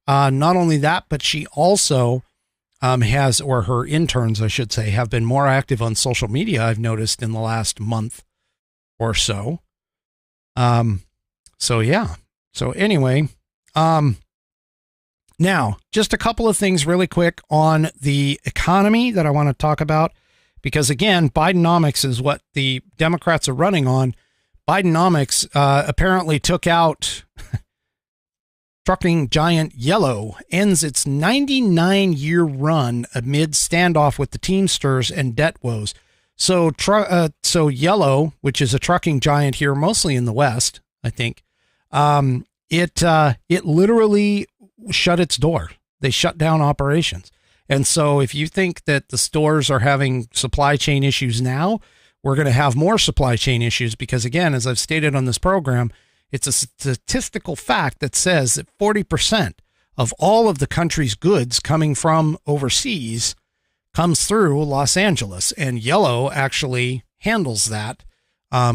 Not only that, but she also has, or her interns, I should say, have been more active on social media, I've noticed, in the last month or so. So, yeah. So anyway, now, just a couple of things really quick on the economy that I want to talk about, because again, Bidenomics is what the Democrats are running on. Bidenomics apparently took out trucking giant Yellow, ends its 99-year run amid standoff with the Teamsters and debt woes. So Yellow, which is a trucking giant here, mostly in the West, I think, it literally shut its door. They shut down operations. And so if you think that the stores are having supply chain issues now, we're going to have more supply chain issues because, again, as I've stated on this program, it's a statistical fact that says that 40% of all of the country's goods coming from overseas comes through Los Angeles, and Yellow actually handles that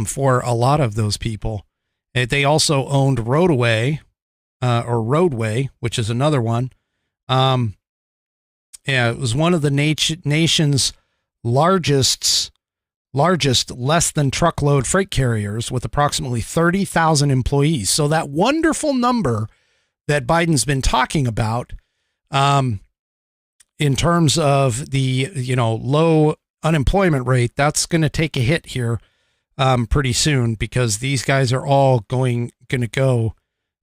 for a lot of those people. They also owned Roadway, which is another one. Yeah, it was one of the nation's largest less than truckload freight carriers with approximately 30,000 employees. So that wonderful number that Biden's been talking about, in terms of the, low unemployment rate, that's going to take a hit here, pretty soon, because these guys are all going to go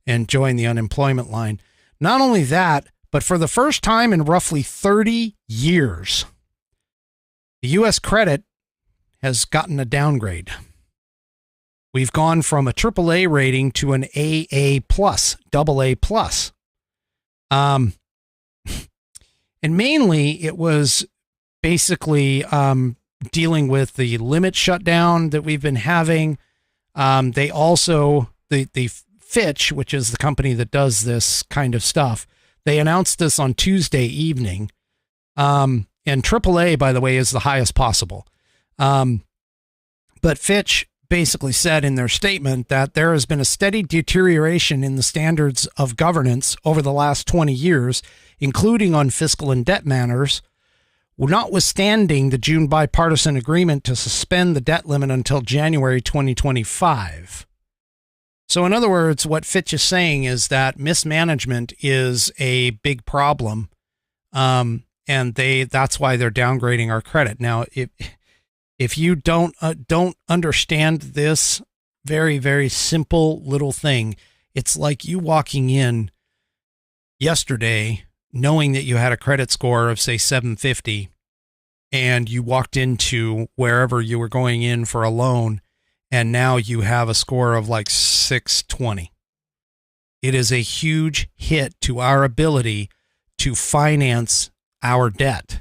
and join the unemployment line. Not only that, but for the first time in roughly 30 years, the U.S. credit has gotten a downgrade. We've gone from a AAA rating to an AA+, AA+. And mainly it was basically dealing with the limit shutdown that we've been having. They also, the Fitch, which is the company that does this kind of stuff, They announced this on Tuesday evening. And AAA, by the way, is the highest possible. But Fitch basically said in their statement that there has been a steady deterioration in the standards of governance over the last 20 years, including on fiscal and debt matters, notwithstanding the June bipartisan agreement to suspend the debt limit until January 2025. So in other words, what Fitch is saying is that mismanagement is a big problem, and that's why they're downgrading our credit. Now, if you don't understand this very, very simple little thing, it's like you walking in yesterday knowing that you had a credit score of, say, 750, and you walked into wherever you were going in for a loan, and now you have a score of like 620. It is a huge hit to our ability to finance our debt.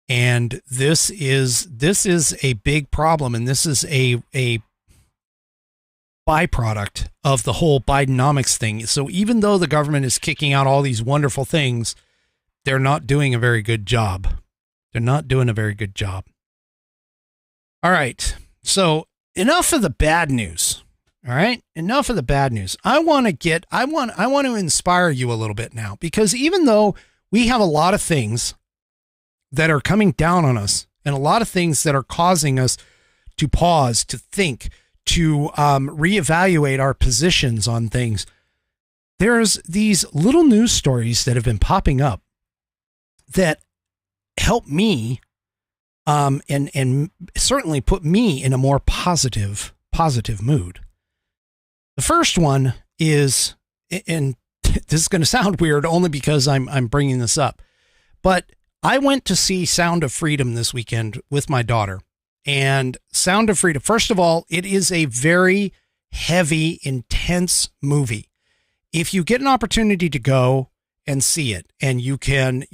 And this is a big problem, and this is a byproduct of the whole Bidenomics thing. So even though the government is kicking out all these wonderful things, they're not doing a very good job. They're not doing a very good job. All right. So enough of the bad news. All right. Enough of the bad news. I want to inspire you a little bit now, because even though we have a lot of things that are coming down on us and a lot of things that are causing us to pause, to think, to reevaluate our positions on things, there's these little news stories that have been popping up that help me and certainly put me in a more positive mood. The first one is, and this is going to sound weird only because I'm bringing this up, but I went to see Sound of Freedom this weekend with my daughter. And Sound of Freedom, first of all, it is a very heavy, intense movie. If you get an opportunity to go and see it, and you can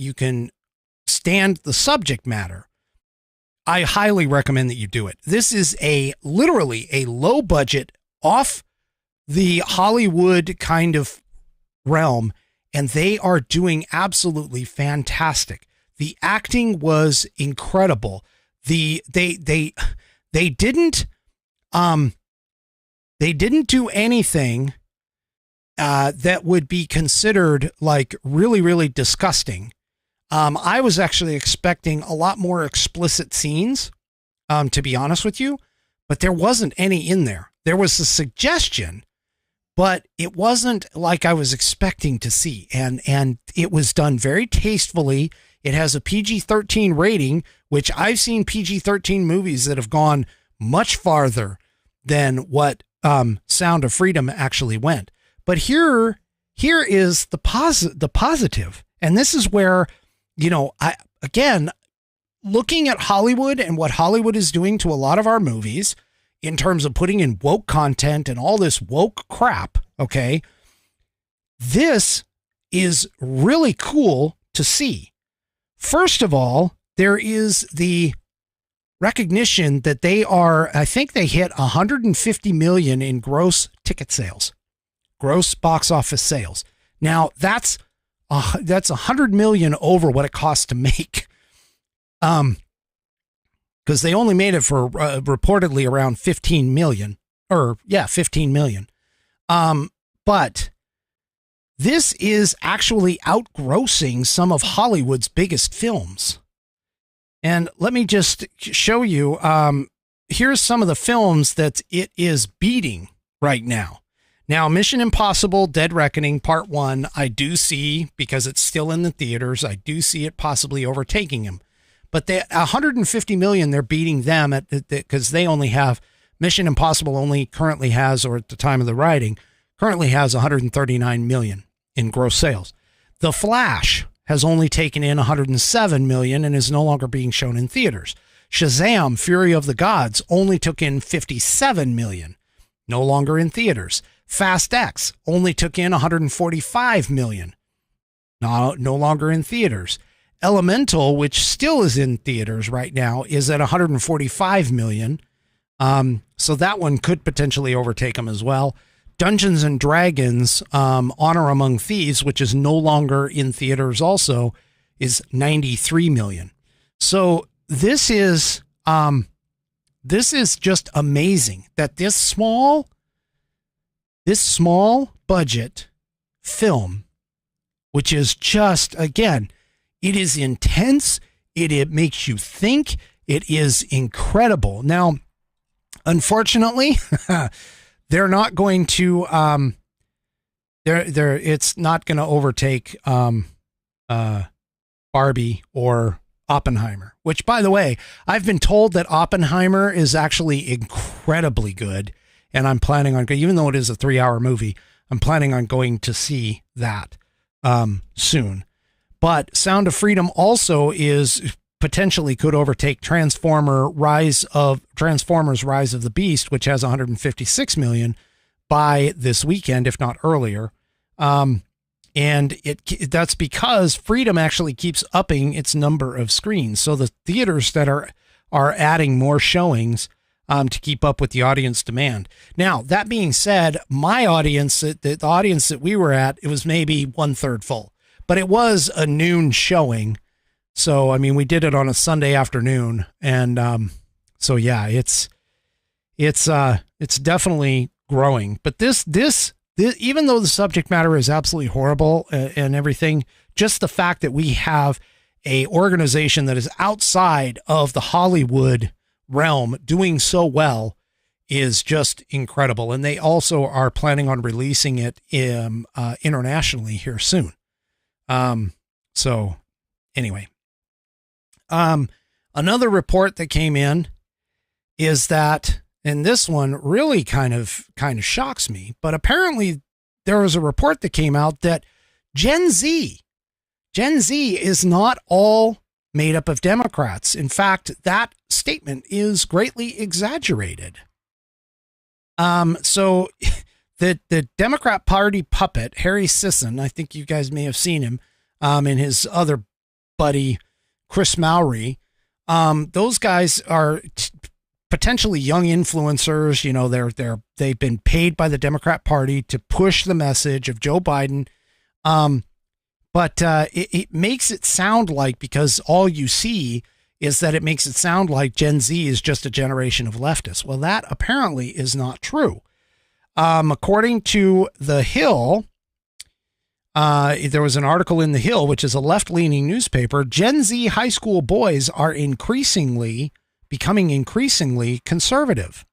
stand the subject matter, I highly recommend that you do it. This is literally a low budget, off the Hollywood kind of realm, and they are doing absolutely fantastic. The acting was incredible. They didn't do anything that would be considered like really, really disgusting. I was actually expecting a lot more explicit scenes, to be honest with you, but there wasn't any in there. There was a suggestion, but it wasn't like I was expecting to see. And it was done very tastefully. It has a PG-13 rating, which I've seen PG-13 movies that have gone much farther than what Sound of Freedom actually went. But here is the positive. And this is where, again, looking at Hollywood and what Hollywood is doing to a lot of our movies in terms of putting in woke content and all this woke crap, okay, this is really cool to see. First of all, there is the recognition that I think they hit 150 million in gross ticket sales, gross box office sales. Now that's 100 million over what it costs to make. Because they only made it for reportedly around 15 million. But this is actually outgrossing some of Hollywood's biggest films. And let me just show you, here's some of the films that it is beating right now. Now, Mission Impossible Dead Reckoning Part 1, I do see, because it's still in the theaters, I do see it possibly overtaking him. But 150 million, they're beating them because they only have, Mission Impossible only currently has, or at the time of the writing, currently has 139 million in gross sales. The Flash has only taken in 107 million and is no longer being shown in theaters. Shazam! Fury of the Gods only took in 57 million, no longer in theaters. Fast X only took in 145 million, no longer in theaters. Elemental, which still is in theaters right now, is at 145 million. So that one could potentially overtake them as well. Dungeons and Dragons, Honor Among Thieves, which is no longer in theaters also, is 93 million. So this is just amazing that this small budget film, which is just, again, it is intense. It makes you think. It is incredible. Now, unfortunately, they're not going to, it's not going to overtake, Barbie or Oppenheimer, which, by the way, I've been told that Oppenheimer is actually incredibly good. And I'm planning on, even though it is a 3-hour movie, I'm planning on going to see that soon. But Sound of Freedom also is potentially could overtake Transformers Rise of the Beast, which has 156 million by this weekend, if not earlier. And that's because Freedom actually keeps upping its number of screens. So the theaters that are adding more showings to keep up with the audience demand. Now, that being said, my audience, the audience that we were at, it was maybe 1/3 full, but it was a noon showing. So, I mean, we did it on a Sunday afternoon. And so, yeah, it's definitely growing. But this, even though the subject matter is absolutely horrible and everything, just the fact that we have a organization that is outside of the Hollywood realm doing so well is just incredible. And they also are planning on releasing it internationally here soon. So anyway, another report that came in is that, and this one really kind of shocks me, but apparently there was a report that came out that Gen Z is not all made up of Democrats. In fact, that statement is greatly exaggerated. So the Democrat Party puppet, Harry Sisson, I think you guys may have seen him, and his other buddy, Chris Mowry. Those guys are potentially young influencers. You know, they've been paid by the Democrat Party to push the message of Joe Biden. But it makes it sound like, because all you see is that it makes it sound like Gen Z is just a generation of leftists. Well, that apparently is not true. According to The Hill, there was an article in The Hill, which is a left-leaning newspaper. Gen Z high school boys are becoming increasingly conservative.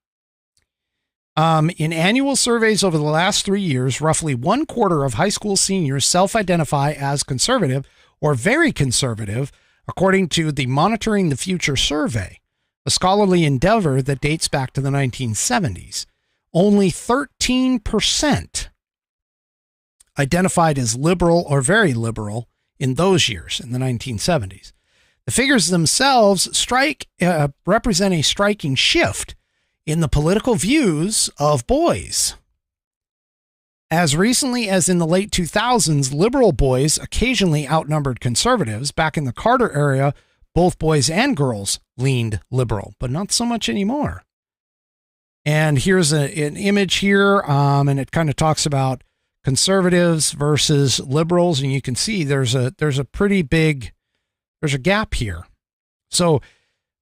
In annual surveys over the last 3 years, roughly 1/4 of high school seniors self-identify as conservative or very conservative, according to the Monitoring the Future survey, a scholarly endeavor that dates back to the 1970s. Only 13% identified as liberal or very liberal in those years, in the 1970s. The figures themselves represent a striking shift in the political views of boys. As recently as in the late 2000s, liberal boys occasionally outnumbered conservatives. Back in the Carter era, both boys and girls leaned liberal, but not so much anymore. And here's an image here, and it kind of talks about conservatives versus liberals, and you can see there's a gap here. So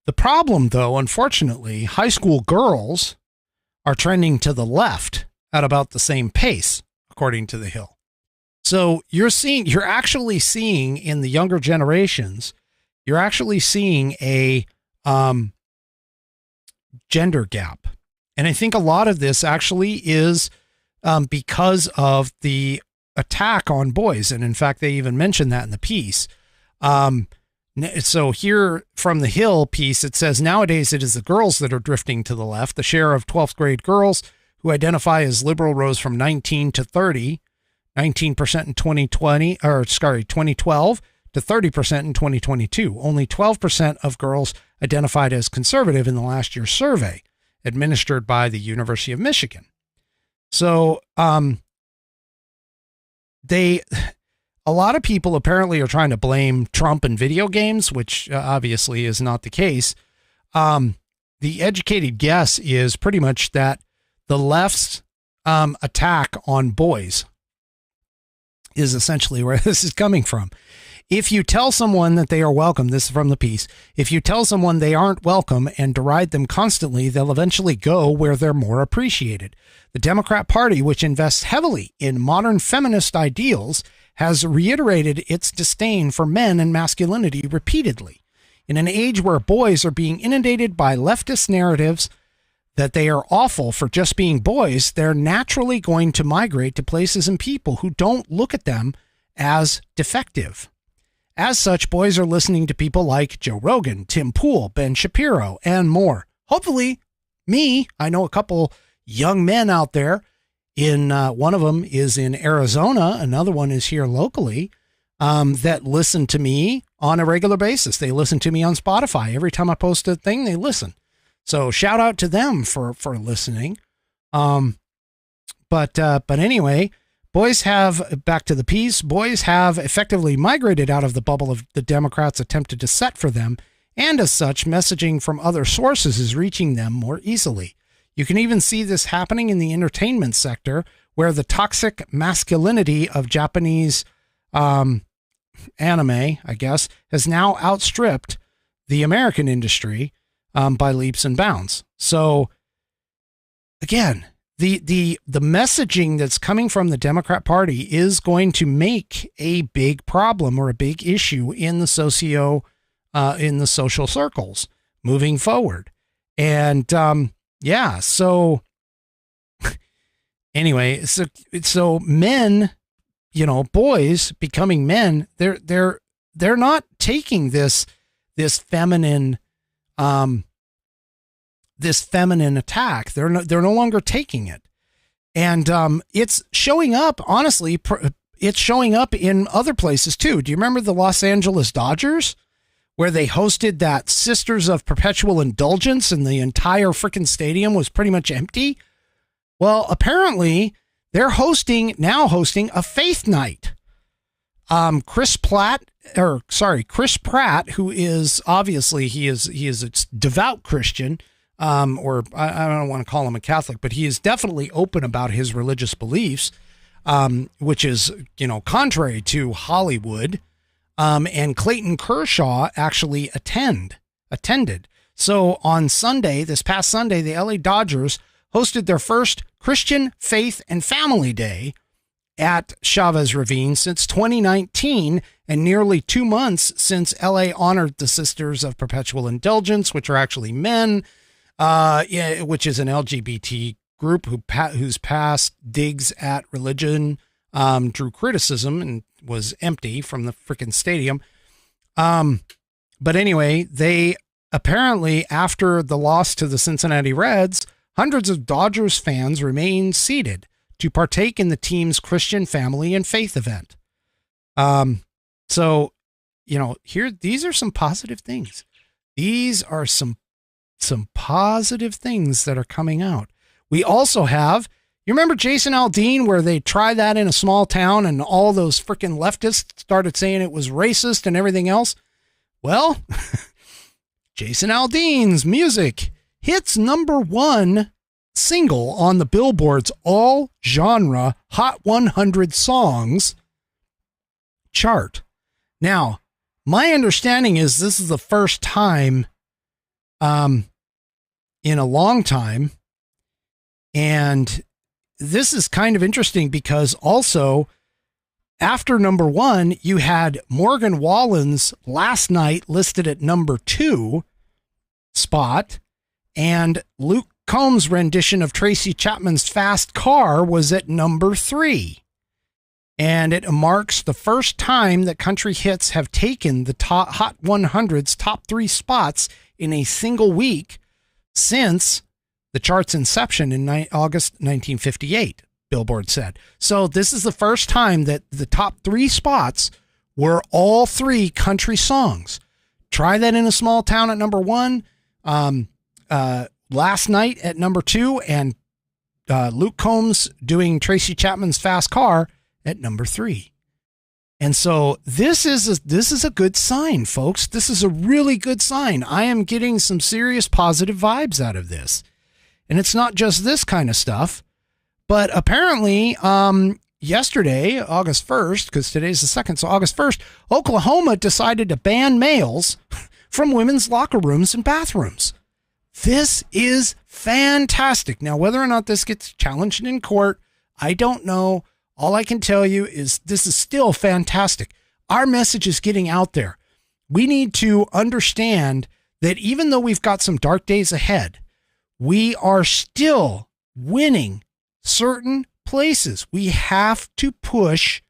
the problem, though, unfortunately, high school girls are trending to the left at about the same pace, according to The Hill. So you're actually seeing in the younger generations, you're actually seeing a gender gap. And I think a lot of this actually is because of the attack on boys. And in fact, they even mentioned that in the piece. So here from the Hill piece, it says, nowadays it is the girls that are drifting to the left. The share of 12th grade girls who identify as liberal rose from 19% to 30%, 19% in 2012 to 30% in 2022. Only 12% of girls identified as conservative in the last year's survey administered by the University of Michigan. So, a lot of people apparently are trying to blame Trump and video games, which obviously is not the case. The educated guess is pretty much that the left's attack on boys is essentially where this is coming from. If you tell someone that they are welcome, this is from the piece, if you tell someone they aren't welcome and deride them constantly, they'll eventually go where they're more appreciated. The Democrat Party, which invests heavily in modern feminist ideals, has reiterated its disdain for men and masculinity repeatedly. In an age where boys are being inundated by leftist narratives that they are awful for just being boys, they're naturally going to migrate to places and people who don't look at them as defective. As such, boys are listening to people like Joe Rogan, Tim Pool, Ben Shapiro, and more. Hopefully, me, I know a couple young men out there. One of them is in Arizona. Another one is here locally, that listen to me on a regular basis. They listen to me on Spotify. Every time I post a thing, they listen. So shout out to them for listening. But anyway, boys have, back to the piece, boys have effectively migrated out of the bubble of the Democrats attempted to set for them, and as such, messaging from other sources is reaching them more easily. You can even see this happening in the entertainment sector, where the toxic masculinity of Japanese anime, I guess, has now outstripped the American industry by leaps and bounds. So, again, the messaging that's coming from the Democrat Party is going to make a big problem or a big issue in the social circles moving forward. And yeah, so anyway, so men, boys becoming men, they're not taking this feminine attack. They're no longer taking it. And it's showing up, honestly, it's showing up in other places too. Do you remember the Los Angeles Dodgers, where they hosted that Sisters of Perpetual Indulgence and the entire freaking stadium was pretty much empty? Well, apparently they're now hosting a faith night. Chris Pratt, who is obviously he is a devout Christian, or I don't want to call him a Catholic, but he is definitely open about his religious beliefs, which is, contrary to Hollywood. And Clayton Kershaw actually attended. So on Sunday, this past Sunday, the LA Dodgers hosted their first Christian Faith and Family Day at Chavez Ravine since 2019, and nearly 2 months since LA honored the Sisters of Perpetual Indulgence, which are actually men, which is an LGBT group whose past digs at religion drew criticism and was empty from the freaking stadium. But anyway, they apparently, after the loss to the Cincinnati Reds, hundreds of Dodgers fans remained seated to partake in the team's Christian family and faith event. So, here, these are some positive things. These are some positive things that are coming out. We also have, you remember Jason Aldean, where they tried that in a small town and all those freaking leftists started saying it was racist and everything else? Well, Jason Aldean's music hits #1 single on the Billboard's all genre Hot 100 Songs chart. Now, my understanding is this is the first time in a long time, and this is kind of interesting because also after #1, you had Morgan Wallen's Last Night listed at #2 spot, and Luke Combs' rendition of Tracy Chapman's Fast Car was at #3. And it marks the first time that country hits have taken the top Hot 100's top 3 spots in a single week since the chart's inception in August 1958, Billboard said. So this is the first time that the top 3 spots were all 3 country songs. Try that in a small town at #1, Last Night at #2, and Luke Combs doing Tracy Chapman's Fast Car at #3. And so this is a good sign, folks. This is a really good sign. I am getting some serious positive vibes out of this. And it's not just this kind of stuff, But apparently, yesterday, August 1st, because today's the 2nd, so August 1st, Oklahoma decided to ban males from women's locker rooms and bathrooms. This is fantastic. Now, whether or not this gets challenged in court, I don't know. All I can tell you is this is still fantastic. Our message is getting out there. We need to understand that even though we've got some dark days ahead, we are still winning certain places. We have to push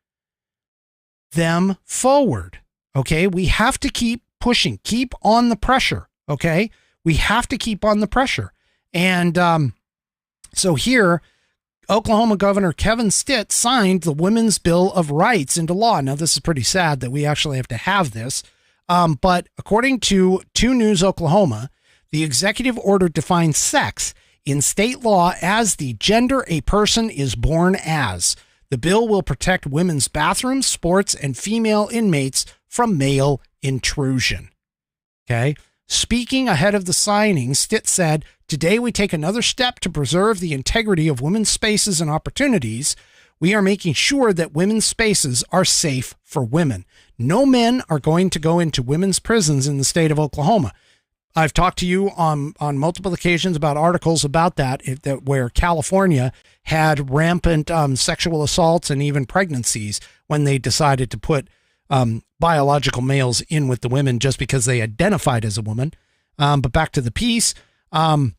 them forward. Okay. We have to keep pushing, keep on the pressure. Okay. We have to keep on the pressure. And so here, Oklahoma Governor Kevin Stitt signed the Women's Bill of Rights into law. Now, this is pretty sad that we actually have to have this. But according to 2 News Oklahoma, the executive order defines sex in state law as the gender a person is born as. The bill will protect women's bathrooms, sports, and female inmates from male intrusion. Okay. Speaking ahead of the signing, Stitt said, "Today we take another step to preserve the integrity of women's spaces and opportunities. We are making sure that women's spaces are safe for women. No men are going to go into women's prisons in the state of Oklahoma." I've talked to you on multiple occasions about articles about that where California had rampant sexual assaults and even pregnancies when they decided to put biological males in with the women just because they identified as a woman. But back to the piece. No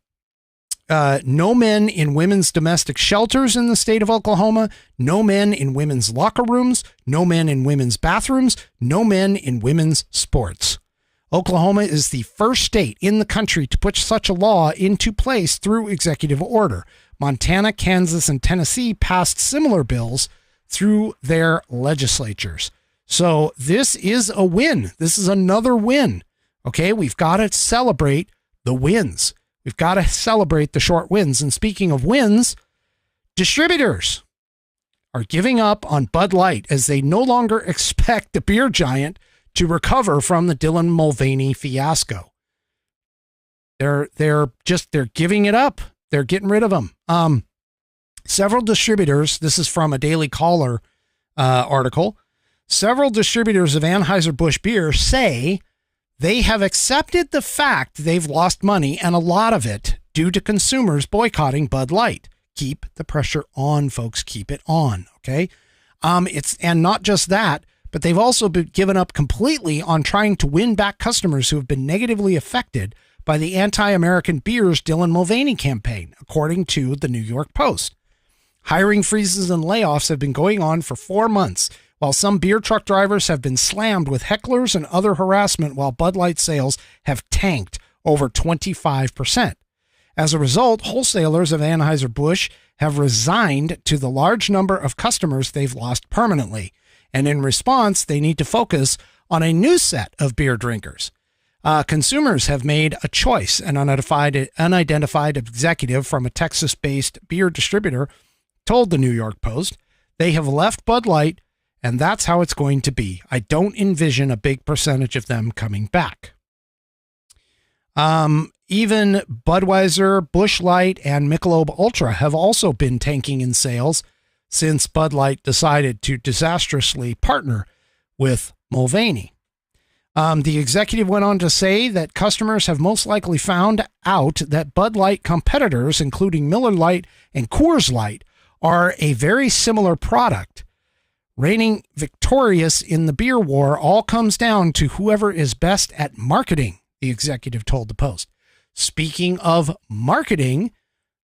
men in women's domestic shelters in the state of Oklahoma, no men in women's locker rooms, no men in women's bathrooms, no men in women's sports. Oklahoma is the first state in the country to put such a law into place through executive order. Montana, Kansas, and Tennessee passed similar bills through their legislatures. So this is a win. This is another win. Okay, we've got to celebrate the wins. We've got to celebrate the short wins. And speaking of wins, distributors are giving up on Bud Light as they no longer expect the beer giant to recover from the Dylan Mulvaney fiasco. They're giving it up. They're getting rid of them. Several distributors, this is from a Daily Caller article, several distributors of Anheuser-Busch beer say they have accepted the fact they've lost money, and a lot of it due to consumers boycotting Bud Light. Keep the pressure on, folks. Keep it on. Okay. And not just that, but they've also been given up completely on trying to win back customers who have been negatively affected by the anti-American beers Dylan Mulvaney campaign, according to the New York Post. Hiring freezes and layoffs have been going on for 4 months, while some beer truck drivers have been slammed with hecklers and other harassment, while Bud Light sales have tanked over 25%. As a result, wholesalers of Anheuser-Busch have resigned to the large number of customers they've lost permanently. And in response, they need to focus on a new set of beer drinkers. Consumers have made a choice. An unidentified executive from a Texas-based beer distributor told the New York Post they have left Bud Light, and that's how it's going to be. I don't envision a big percentage of them coming back. Even Budweiser, Busch Light, and Michelob Ultra have also been tanking in sales since Bud Light decided to disastrously partner with Mulvaney. The executive went on to say that customers have most likely found out that Bud Light competitors, including Miller Lite and Coors Light, are a very similar product. Reigning victorious in the beer war all comes down to whoever is best at marketing, the executive told the Post. Speaking of marketing,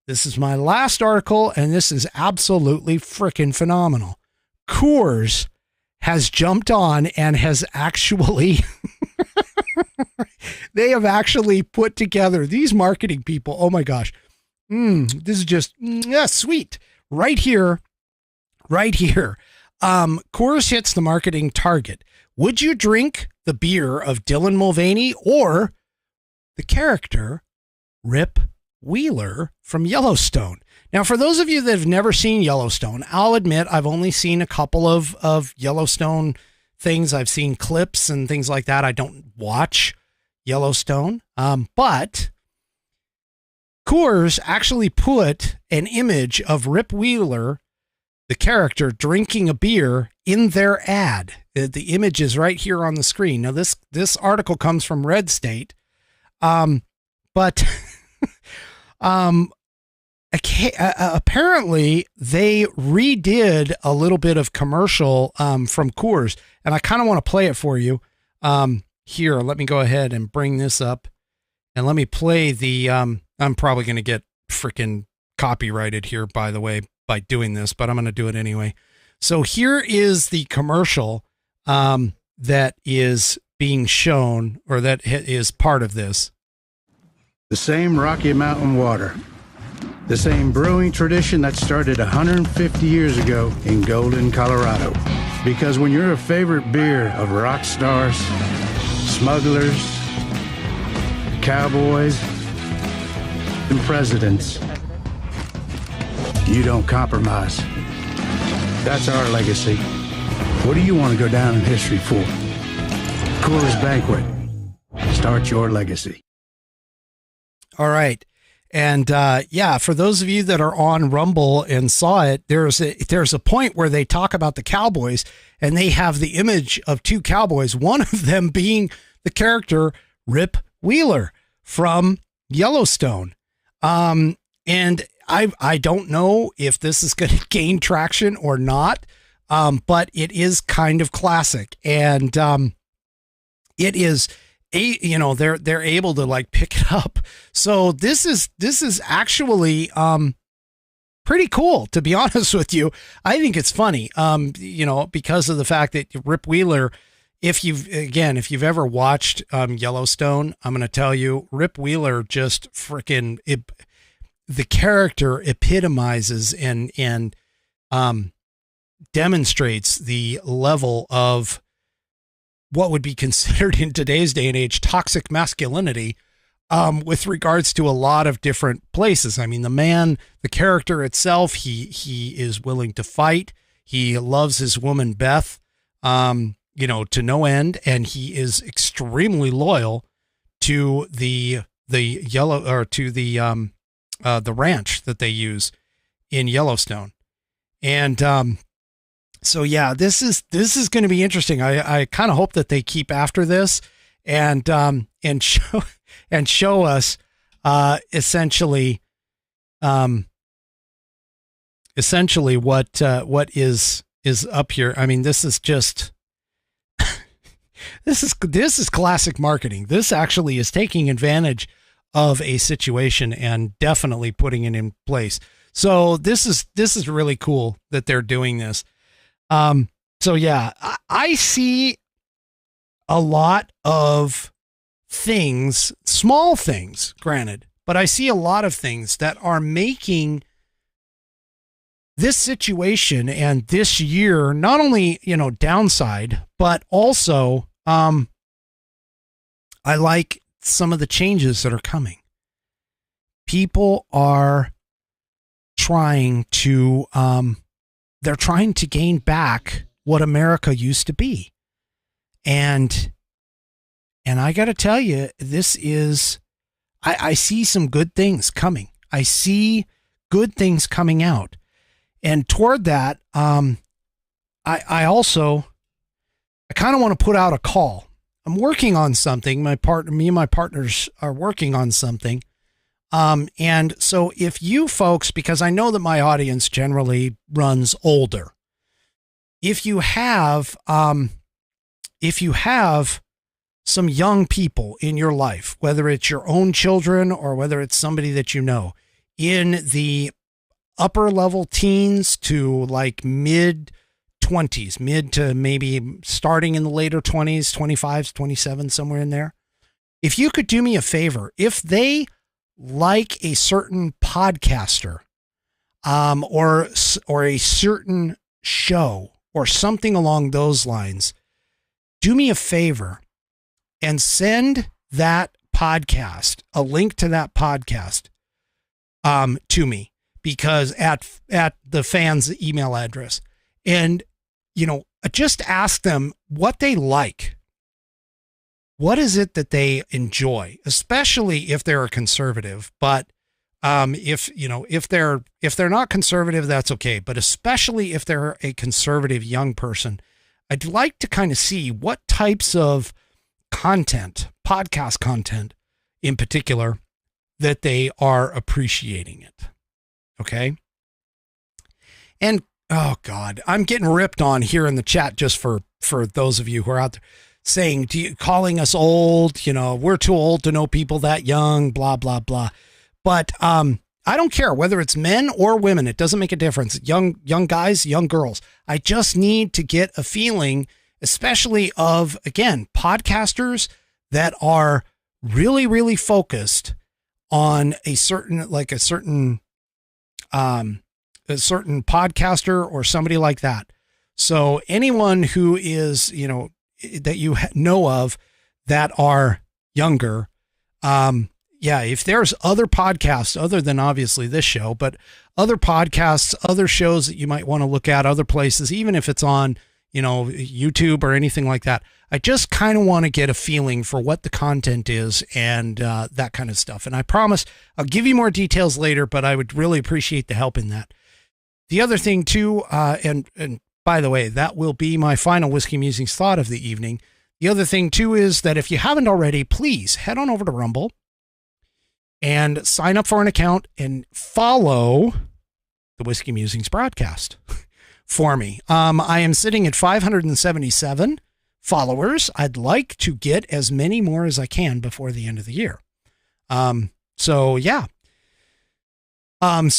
this is my last article, and this is absolutely freaking phenomenal. Coors has jumped on and has actually, they have actually put together these marketing people. Oh my gosh. This is just sweet. Right here. Coors hits the marketing target. Would you drink the beer of Dylan Mulvaney or the character Rip Wheeler from Yellowstone? Now, for those of you that have never seen Yellowstone, I'll admit I've only seen a couple of Yellowstone things. I've seen clips and things like that. I don't watch Yellowstone, but Coors actually put an image of Rip Wheeler, the character, drinking a beer in their ad. The image is right here on the screen. Now, this article comes from Red State, but apparently they redid a little bit of commercial from Coors, and I kind of want to play it for you. Here, let me go ahead and bring this up, and let me play the. I'm probably going to get freaking copyrighted here, by the way, by doing this, but I'm going to do it anyway. So here is the commercial that is being shown, or that is part of this. The same Rocky Mountain water. The same brewing tradition that started 150 years ago in Golden, Colorado. Because when you're a favorite beer of rock stars, smugglers, cowboys, and presidents, you don't compromise. That's our legacy. What do you want to go down in history for? Coors Banquet. Start your legacy. All right. And yeah, for those of you that are on Rumble and saw it, there's a point where they talk about the Cowboys, and they have the image of two cowboys, one of them being the character Rip Wheeler from Yellowstone. And I don't know if this is going to gain traction or not, but it is kind of classic, and it is. They're able to like pick it up. So this is actually pretty cool, to be honest with you. I think it's funny, because of the fact that Rip Wheeler, if you've ever watched Yellowstone, I'm going to tell you, Rip Wheeler just freaking the character epitomizes and demonstrates the level of what would be considered in today's day and age toxic masculinity with regards to a lot of different places. I mean, the character itself, he is willing to fight. He loves his woman, Beth, to no end. And he is extremely loyal to the ranch that they use in Yellowstone. And, so yeah, this is going to be interesting. I kind of hope that they keep after this and show us essentially what is up here. I mean, this is just this is classic marketing. This actually is taking advantage of a situation and definitely putting it in place. So this is really cool that they're doing this. So yeah, I see a lot of things, small things, granted, but I see a lot of things that are making this situation and this year, not only, downside, but also, I like some of the changes that are coming. People are trying to, they're trying to gain back what America used to be. And I got to tell you, this is, I see some good things coming. I see good things coming out. And toward that, I kind of want to put out a call. I'm working on something. Me and my partners are working on something. And so if you folks, because I know that my audience generally runs older, if you have some young people in your life, whether it's your own children or whether it's somebody that you know in the upper level teens to like mid 20s, mid to maybe starting in the later 20s, 25s, 27, somewhere in there. If you could do me a favor, if they like a certain podcaster, or a certain show or something along those lines, do me a favor and send that podcast, a link to that podcast, to me, because at the fans' email address, and, just ask them what they like. What is it that they enjoy, especially if they're a conservative? But If they're not conservative, that's okay. But especially if they're a conservative young person, I'd like to kind of see what types of content, podcast content in particular, that they are appreciating it. Okay. And oh God, I'm getting ripped on here in the chat just for those of you who are out there saying, calling us old, we're too old to know people that young, blah, blah, blah. But I don't care whether it's men or women. It doesn't make a difference. Young guys, young girls. I just need to get a feeling, especially of, again, podcasters that are really, really focused on a certain podcaster or somebody like that. So anyone who is, that you know of that are younger, if there's other podcasts other than obviously this show, but other podcasts, other shows that you might want to look at, other places, even if it's on, YouTube or anything like that, I just kind of want to get a feeling for what the content is and that kind of stuff. And I promise I'll give you more details later, but I would really appreciate the help in that. The other thing too, and by the way, that will be my final Whiskey Musings thought of the evening. The other thing too is that if you haven't already, please head on over to Rumble and sign up for an account and follow the Whiskey Musings broadcast for me. I am sitting at 577 followers. I'd like to get as many more as I can before the end of the year. So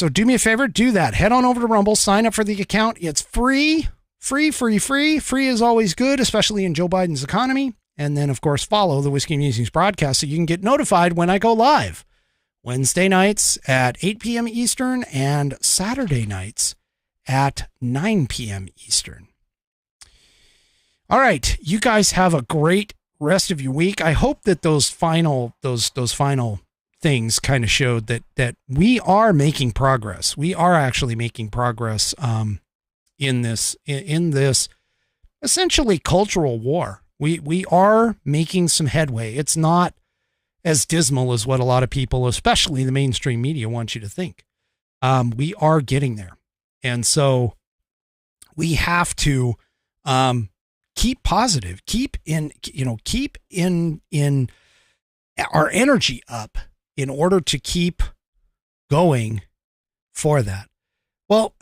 do me a favor, do that. Head on over to Rumble, sign up for the account. It's free. Free is always good, especially in Joe Biden's economy. And then, of course, follow the Whiskey Musings broadcast so you can get notified when I go live. Wednesday nights at 8 p.m. Eastern and Saturday nights at 9 p.m. Eastern. All right, you guys have a great rest of your week. I hope that those final things kind of showed that we are making progress. We are actually making progress in this essentially cultural war. We are making some headway. It's not as dismal as what a lot of people, especially the mainstream media, want you to think. We are getting there. And so we have to keep positive, keep in our energy up in order to keep going for that. Well,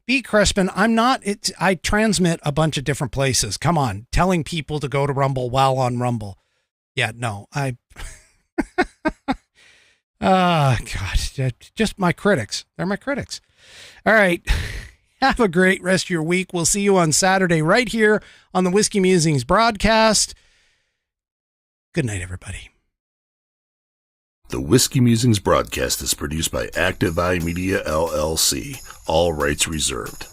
B. Crispin, I transmit a bunch of different places. Come on, telling people to go to Rumble while on Rumble. Yeah, no, God, just my critics. They're my critics. All right. Have a great rest of your week. We'll see you on Saturday right here on the Whiskey Musings broadcast. Good night, everybody. The Whiskey Musings broadcast is produced by Active Eye Media, LLC. All rights reserved.